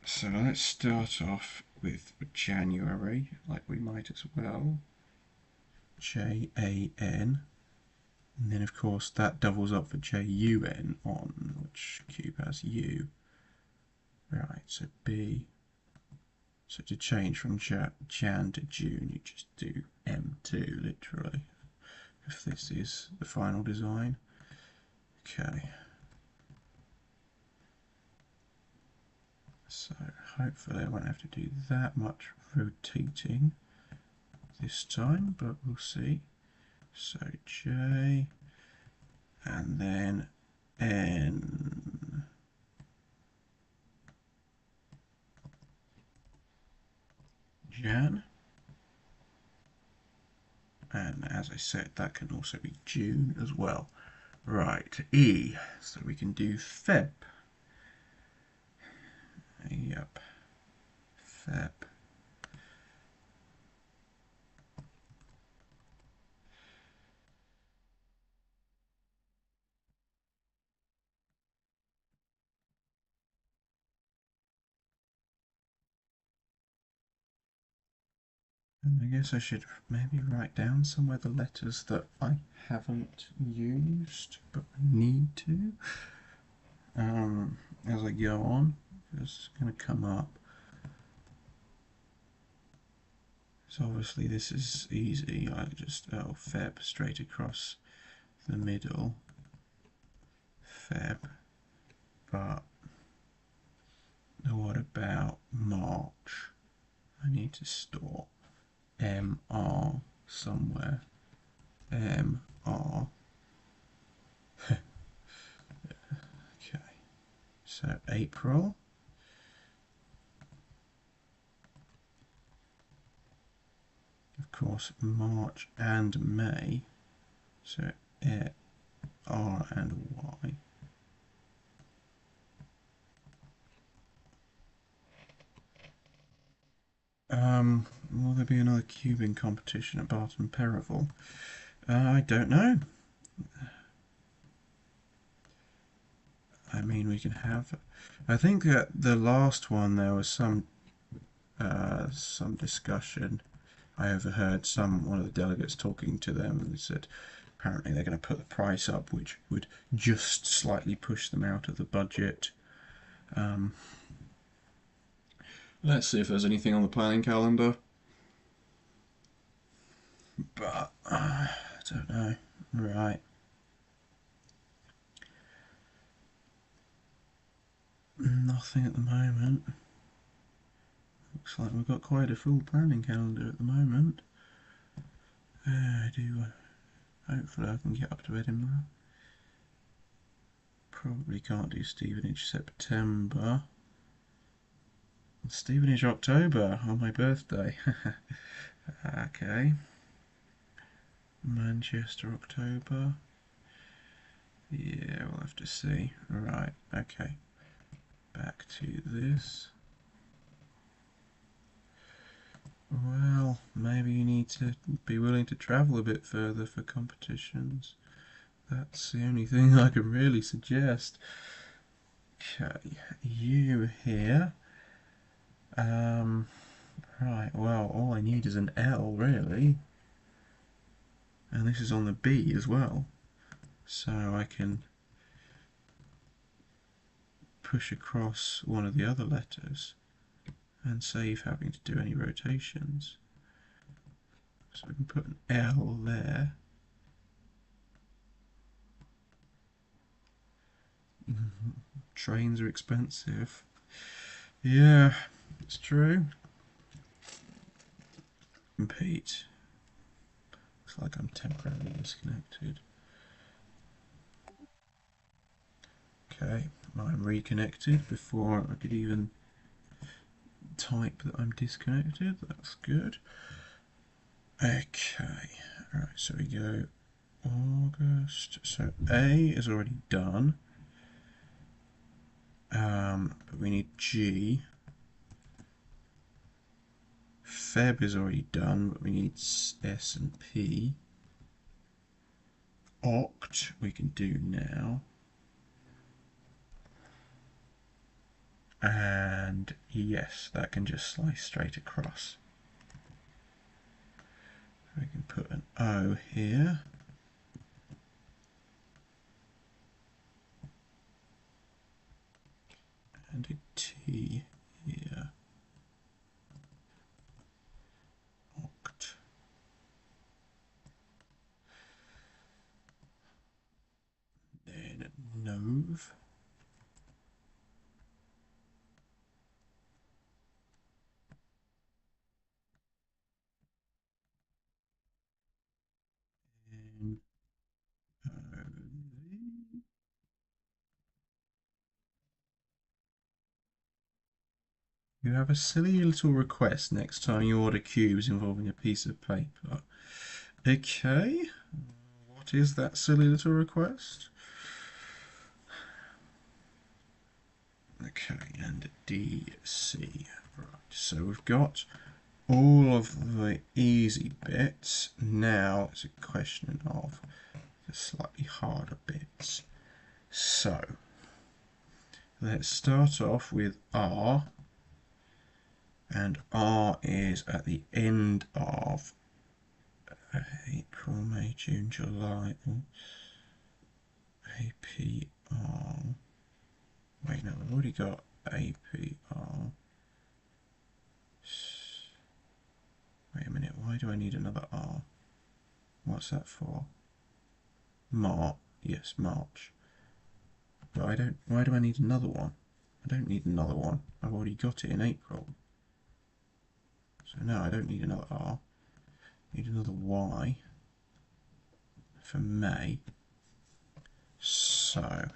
So let's start off with January, like we might as well. Jan. And then of course that doubles up for JUN on which cube has U. Right, so B. So to change from Jan to June, you just do M2 literally, if this is the final design. Okay. So hopefully I won't have to do that much rotating this time, but we'll see. So J, and then N. Jan. And as I said, that can also be June as well. Right, E. So we can do Feb. Yep. Feb. And I guess I should maybe write down somewhere the letters that I haven't used but need to as I go on. It's going to come up. So obviously this is easy. I just Feb straight across the middle. Feb. But what about March? I need to store MR somewhere. MR. Okay. So April. Of course, March and May. So R and Y. Will there be another cubing competition at Barton Percival? I don't know. I mean, we can have. I think that the last one there was some discussion. I overheard one of the delegates talking to them, and they said apparently they're going to put the price up, which would just slightly push them out of the budget. Let's see if there's anything on the planning calendar. But I don't know. Right. Nothing at the moment. Looks like we've got quite a full planning calendar at the moment. Hopefully I can get up to Edinburgh. Probably can't do Stevenage September. Stevenage October on my birthday. Okay. Manchester October. Yeah, we'll have to see. Right, okay. Back to this. Well, maybe you need to be willing to travel a bit further for competitions. That's the only thing I can really suggest. Okay, you here. Right, well, all I need is an L, really. And this is on the B as well. So I can push across one of the other letters and save having to do any rotations. So we can put an L there. Trains are expensive. Yeah, it's true. Pete. Looks like I'm temporarily disconnected. Okay, I'm reconnected before I could even type that I'm disconnected. That's good. Okay, right, so we go August. So A is already done. But we need G. Feb is already done, but we need S and P. Oct we can do now. And yes, that can just slice straight across. We can put an O here. And a T here. Oct. Then Nov. And you have a silly little request next time you order cubes involving a piece of paper. Okay, what is that silly little request? Okay, and DC. Right, so we've got all of the easy bits. Now it's a question of the slightly harder bits. So let's start off with R, and R is at the end of April, May, June, July. APR. Wait, no, I've already got APR. Wait a minute, why do I need another R? What's that for? March. Yes, March. But I don't. Why do I need another one? I don't need another one. I've already got it in April. So no, I don't need another R. I need another Y for May. So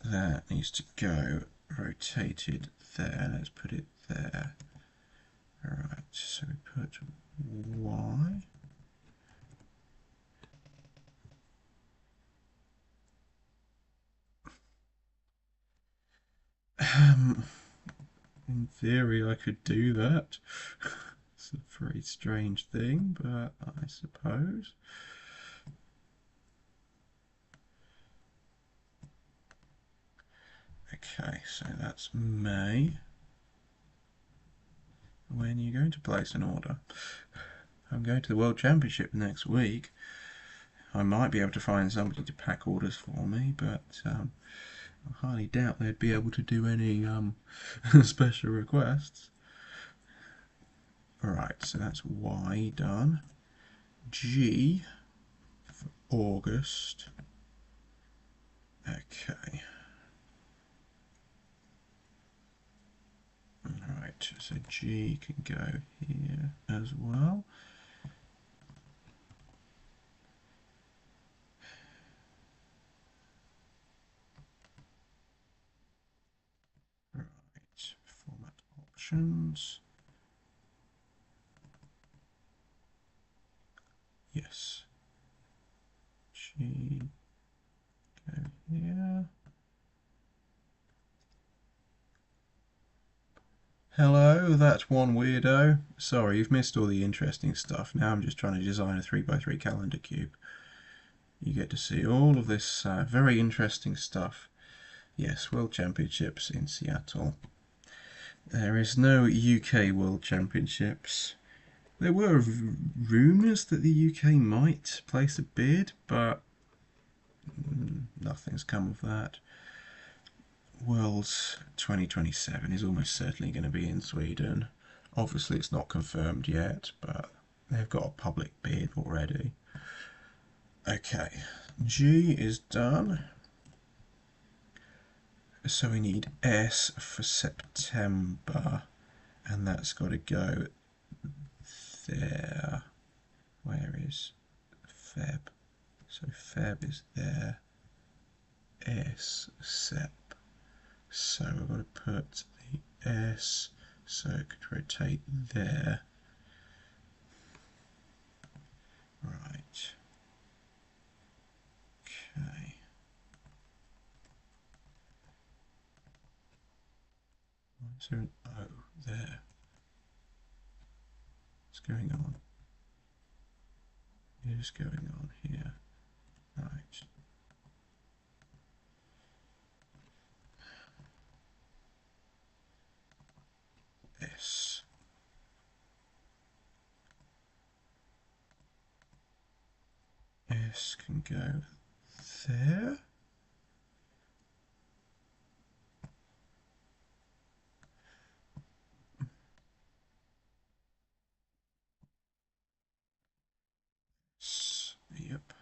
that needs to go rotated there. Let's put it there. Alright, so we put Y. In theory, I could do that. It's a very strange thing, but I suppose. Okay, so that's May. When are you going to place an order? I'm going to the World Championship next week. I might be able to find somebody to pack orders for me, but I highly doubt they'd be able to do any special requests. Alright, so that's Y done. G for August. Okay. Alright, so G can go here as well. Right, format options. Yes. G, go here. Hello, that one weirdo. Sorry, you've missed all the interesting stuff. Now I'm just trying to design a 3x3 calendar cube. You get to see all of this very interesting stuff. Yes, World Championships in Seattle. There is no UK World Championships. There were rumours that the UK might place a bid, but nothing's come of that. Worlds 2027 is almost certainly going to be in Sweden. Obviously it's not confirmed yet, but they've got a public bid already. Okay, G is done. So we need S for September, and that's got to go there. Where is Feb? So Feb is there. S, Sep. So we've got to put the S so it could rotate there. Right. Okay. Is there an O there? What's going on? What is going on here? Right. S. S can go there. Yep.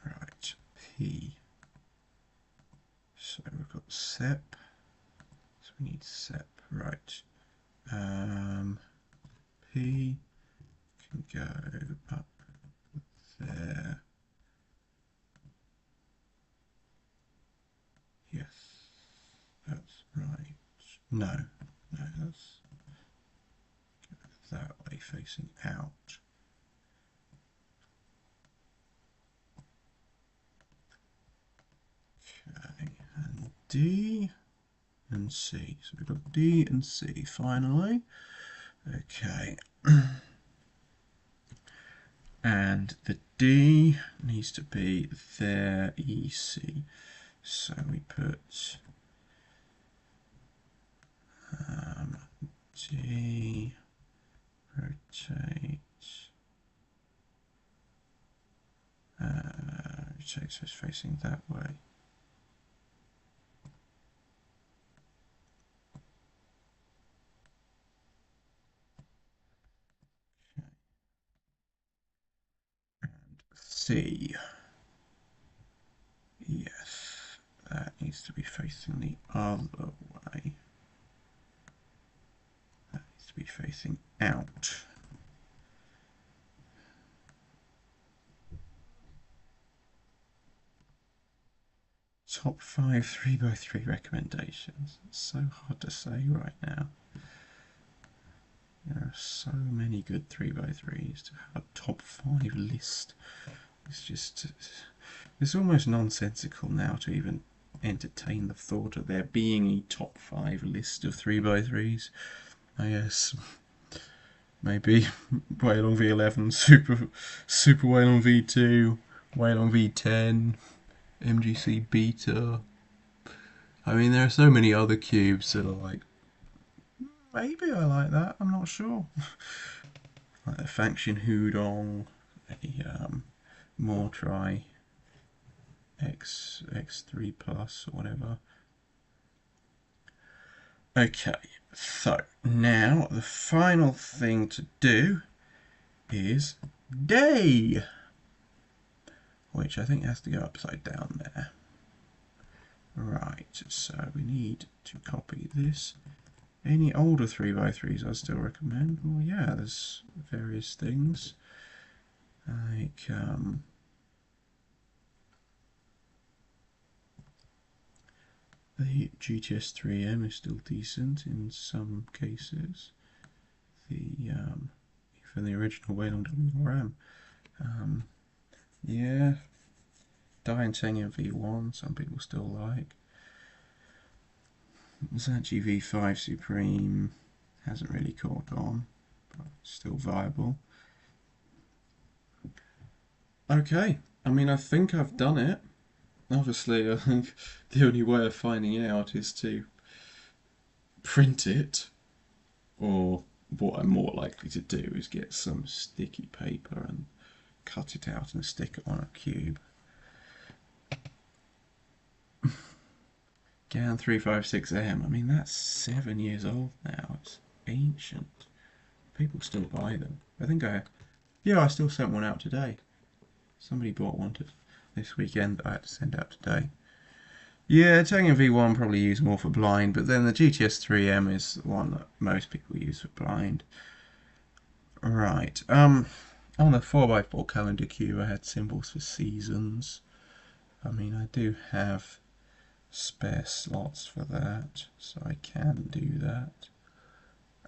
Right. P. So we've got Sep. So we need Sep. Right. P can go up there. Yes, that's right. No, that's that way facing out. D and C. So we've got D and C finally. Okay. And the D needs to be their EC. So we put D, rotate, rotate so it's facing that way. C. Yes, that needs to be facing the other way. That needs to be facing out. Top 5 3x3 recommendations. It's so hard to say right now. There are so many good 3x3s to have a top 5 list. It's almost nonsensical now to even entertain the thought of there being a top 5 list of 3x3s. I guess maybe WeiLong V11, Super WeiLong V2, WeiLong V10, MGC Beta. I mean, there are so many other cubes that are like, maybe I like that, I'm not sure. Like the Faction Hudong, a Mortri X3 Plus or whatever. Okay, so now the final thing to do is day, which I think has to go upside down there. Right, so we need to copy this. Any older 3x3s I still recommend? Well, yeah, there's various things like the GTS 3M is still decent in some cases. Even the original WeiLong W4M. Yeah, Diantanium V1, some people still like. Zanchi V5 Supreme hasn't really caught on, but still viable. Okay, I mean, I think I've done it. Obviously, I think the only way of finding out is to print it, or what I'm more likely to do is get some sticky paper and cut it out and stick it on a cube. GAN 356M, I mean, that's 7 years old now. It's ancient. People still buy them. I still sent one out today. Somebody bought one this weekend I had to send out today. Yeah, Tango V1 probably use more for blind, but then the GTS 3M is the one that most people use for blind. Right, on the 4x4 calendar cube I had symbols for seasons. I mean, I do have spare slots for that, so I can do that.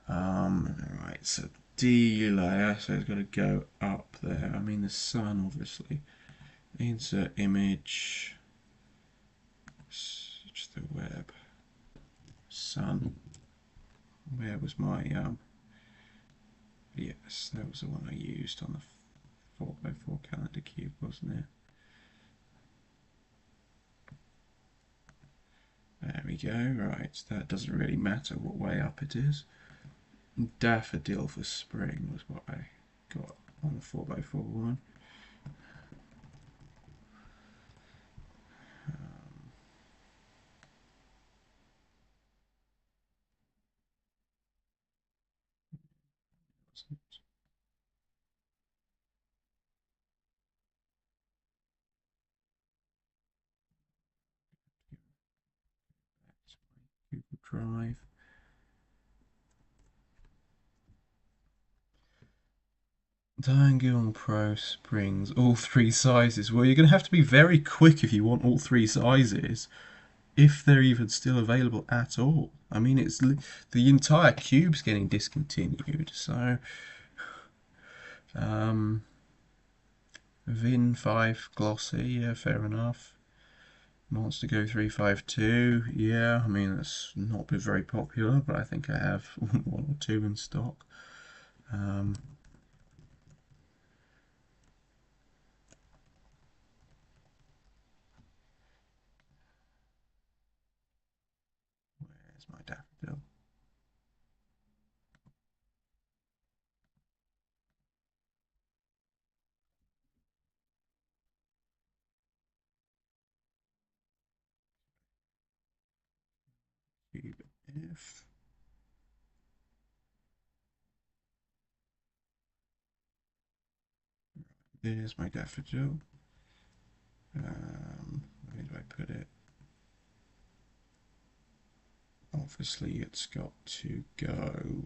Right, so D layer, so it's got to go up there. I mean, the sun, obviously. Insert image, just the web, sun. Where was my, yes, that was the one I used on the 4x4 calendar cube, wasn't it? There we go, right, that doesn't really matter what way up it is. Daffodil for spring was what I got on the 4x4 one. Google Drive. Dianguon Pro Springs, all 3 sizes. Well, you're going to have to be very quick if you want all 3 sizes, if they're even still available at all. I mean, it's the entire cube's getting discontinued, so Vin 5 glossy, yeah, fair enough. Monster Go 352. Yeah, I mean, it's not been very popular, but I think I have one or two in stock. Where's my daffodil? Cube F. There's my daffodil. Where do I put it? Obviously, it's got to go.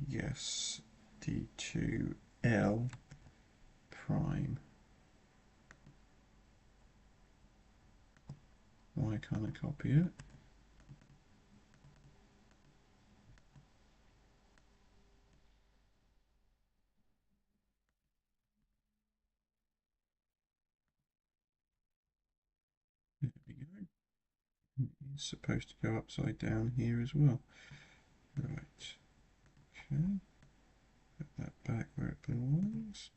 Yes, D2L prime. Why can't I copy it? There we go. It's supposed to go upside down here as well. Right. Okay. Put that back where it belongs.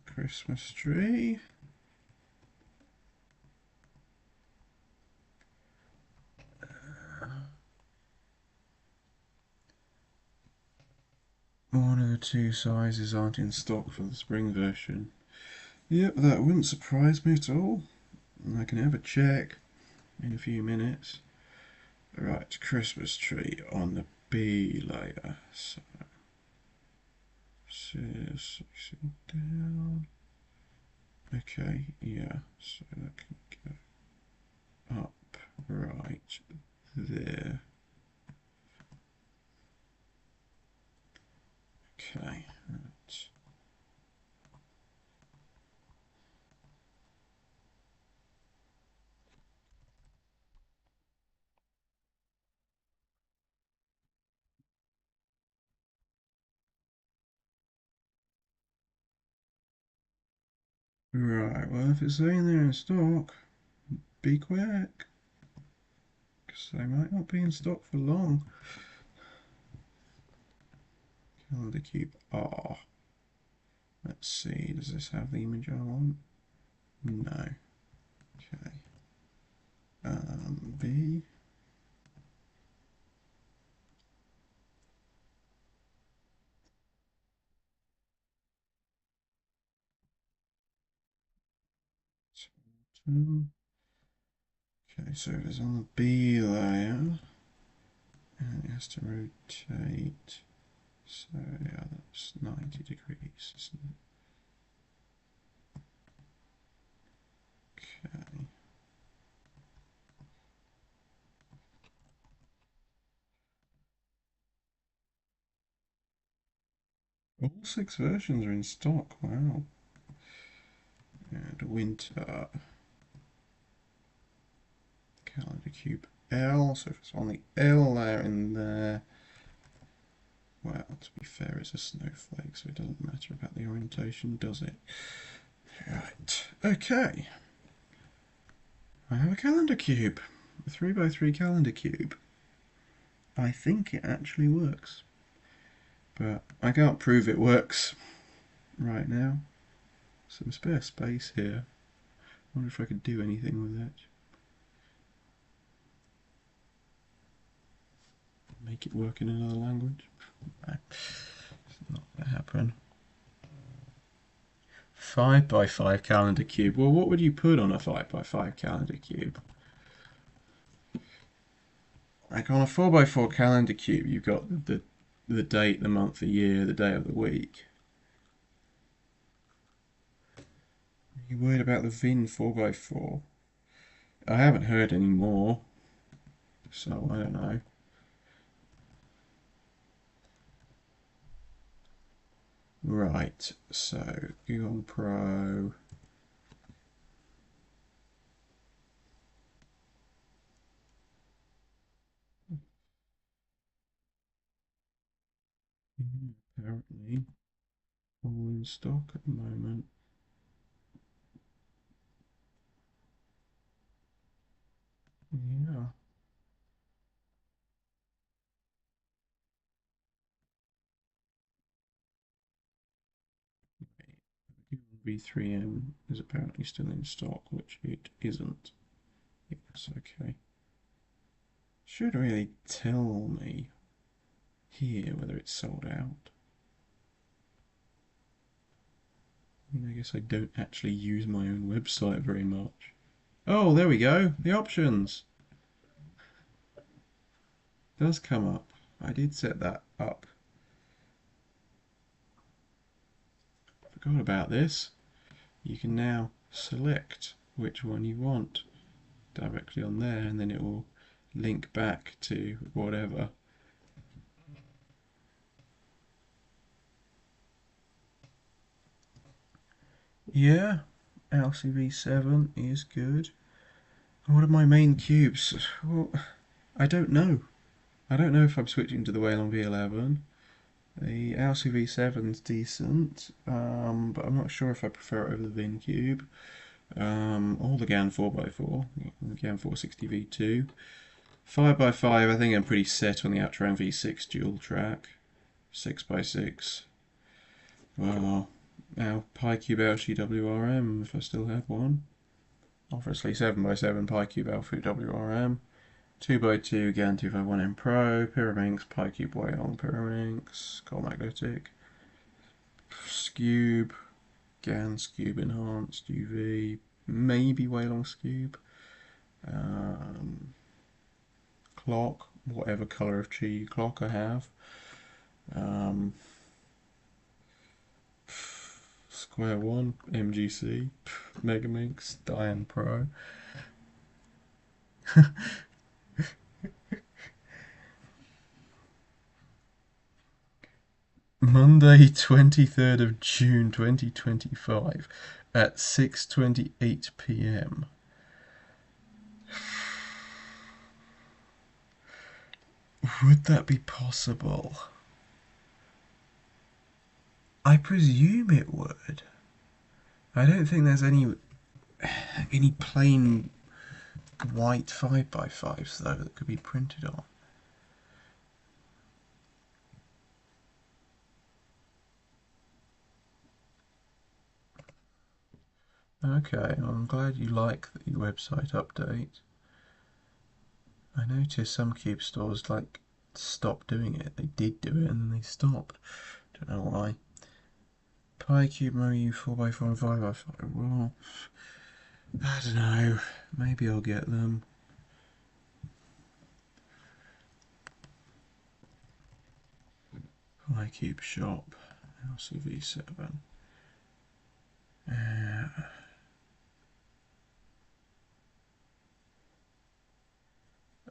Christmas tree. One of the two sizes aren't in stock for the spring version. Yep, that wouldn't surprise me at all. I can have a check in a few minutes. Right, Christmas tree on the B layer. So, section down. Okay, yeah, so that can go up right there. Okay, right. Right, well, if it's saying they're in stock, be quick, because they might not be in stock for long. Calendar Cube R. Let's see, does this have the image I want? No. Okay. B. Okay, so it is on the B layer, and it has to rotate. So yeah, that's 90 degrees, isn't it? Okay. All 6 versions are in stock, wow. And winter. Calendar Cube L, so if it's on the L layer in there, well, to be fair, it's a snowflake, so it doesn't matter about the orientation, does it? Right, okay. I have a calendar cube, a 3x3 calendar cube. I think it actually works, but I can't prove it works right now. Some spare space here. I wonder if I could do anything with it. Make it work in another language. No, it's not going to happen. 5x5 calendar cube. Well, what would you put on a 5x5 calendar cube? Like on a 4x4 calendar cube, you've got the date, the month, the year, the day of the week. Are you worried about the VIN 4x4? I haven't heard any more, so I don't know. Right, so Google Pro. Yeah, apparently all in stock at the moment. Yeah. V3M is apparently still in stock, which it isn't. Yes, okay. Should really tell me here whether it's sold out. I guess I don't actually use my own website very much. Oh, there we go. The options does come up. I did set that up. Forgot about this. You can now select which one you want directly on there, and then it will link back to whatever. Yeah, LCV7 is good. What are my main cubes? Well, I don't know. I don't know if I'm switching to the WeiLong V11. The LCV7 is decent, but I'm not sure if I prefer it over the Vin Cube. Or the GAN 4x4, the GAN 460V2. 5x5, I think I'm pretty set on the Outram V6 dual track. 6x6. Well, now PyCube LCWRM, if I still have one. Obviously 7x7 PyCube Alpha WRM. 2x2 GAN 251M Pro, Pyraminx, PyCube WeiLong Pyraminx, Coal Magnetic, Scube, GAN Scube Enhanced, UV, maybe WeiLong Scube, clock, whatever colour of chi clock I have, Square One, MGC, Megaminx, Diane Pro. Monday, 23rd of June 2025 at 6:28 p.m. Would that be possible? I presume it would. I don't think there's any plain white 5x5s though that could be printed on. Okay, I'm glad you like the website update. I noticed some cube stores like stopped doing it. They did do it and then they stopped. Don't know why. PyCube Mario 4x4 and 5x5. Well, I don't know. Maybe I'll get them. PyCube shop. LCV7.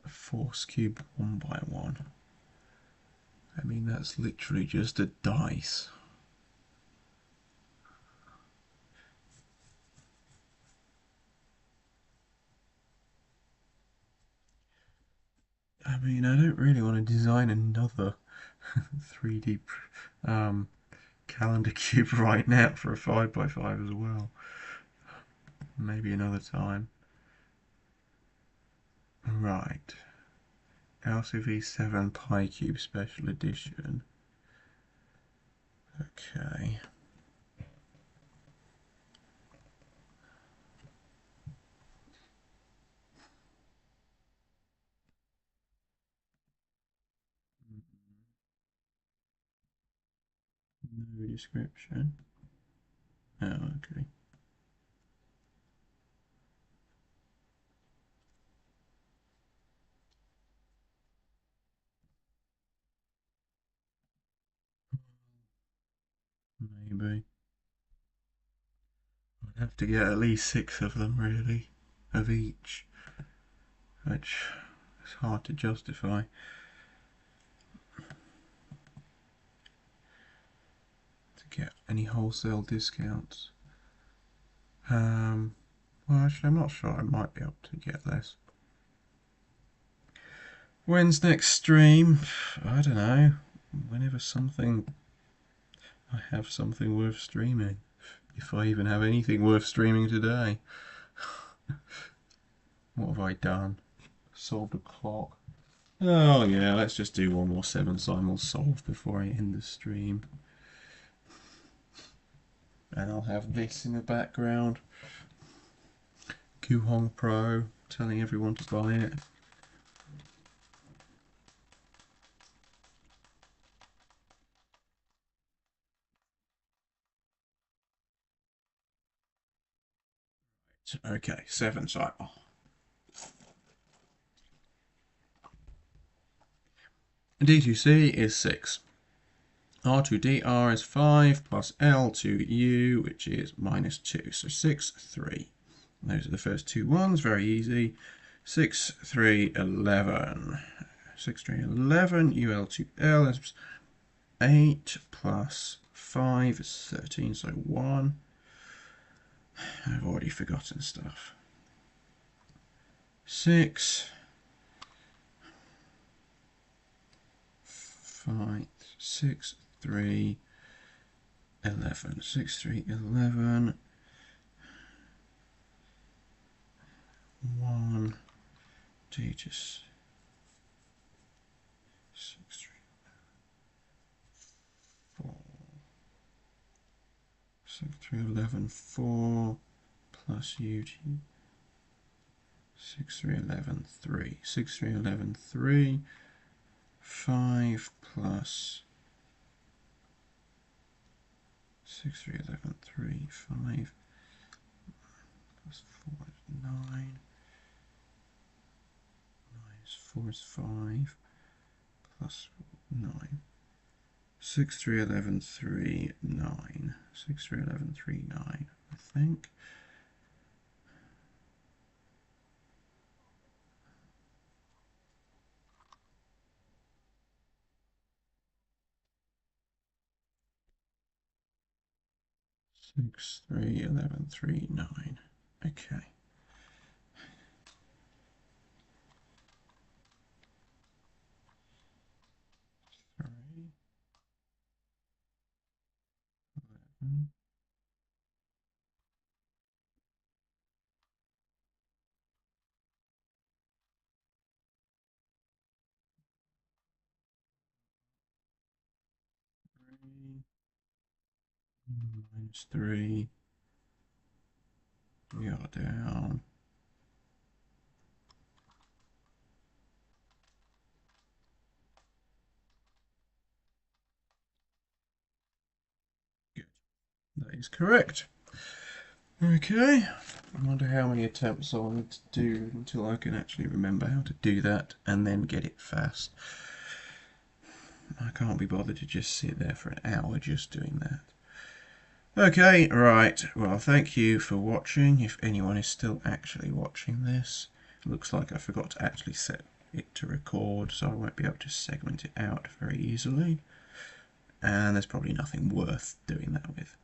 Force cube 1x1. I mean, that's literally just a dice. I mean, I don't really want to design another 3D calendar cube right now for a 5x5 as well. Maybe another time. Right. LCV7 PyCube Special Edition. Okay. No description. Oh, okay. Maybe. I'd have to get at least 6 of them, really. Of each. Which is hard to justify. To get any wholesale discounts. Well, actually, I'm not sure. I might be able to get less. When's next stream? I don't know. Whenever I have something worth streaming. If I even have anything worth streaming today. What have I done? solved a clock. Oh yeah, let's just do one more 7 simuls solved before I end the stream. And I'll have this in the background. Kuhong Pro, telling everyone to buy it. Okay, 7 simul. D2C is 6. R2DR is 5 plus L2U, which is minus 2. So 6, 3. Those are the first two ones, very easy. 6, 3, 11. 6, 3, 11. UL2L is 8 plus 5 is 13, so 1. I've already forgotten stuff. 6, 5, 6, 3, 11. 6, 3, 11. 1. D just 6, 3, 4. 6, 3, 11, 4 plus UT. 6, 3, 11, 3. 6, 3, 11, 3. 5 plus 6, 3, 11, 3. 5 plus 4 is 9. 4 is 5 plus 9. 6, 3, 11, 3, 9. 6, 3, 11, 3, 9, I think. Six, 3, 11, 3, 9. Okay. Three, 11. Minus 3. We are down. Good. That is correct. Okay. I wonder how many attempts I'll need to do until I can actually remember how to do that and then get it fast. I can't be bothered to just sit there for an hour just doing that. Okay, right. Well, thank you for watching. If anyone is still actually watching this, it looks like I forgot to actually set it to record, so I won't be able to segment it out very easily. And there's probably nothing worth doing that with.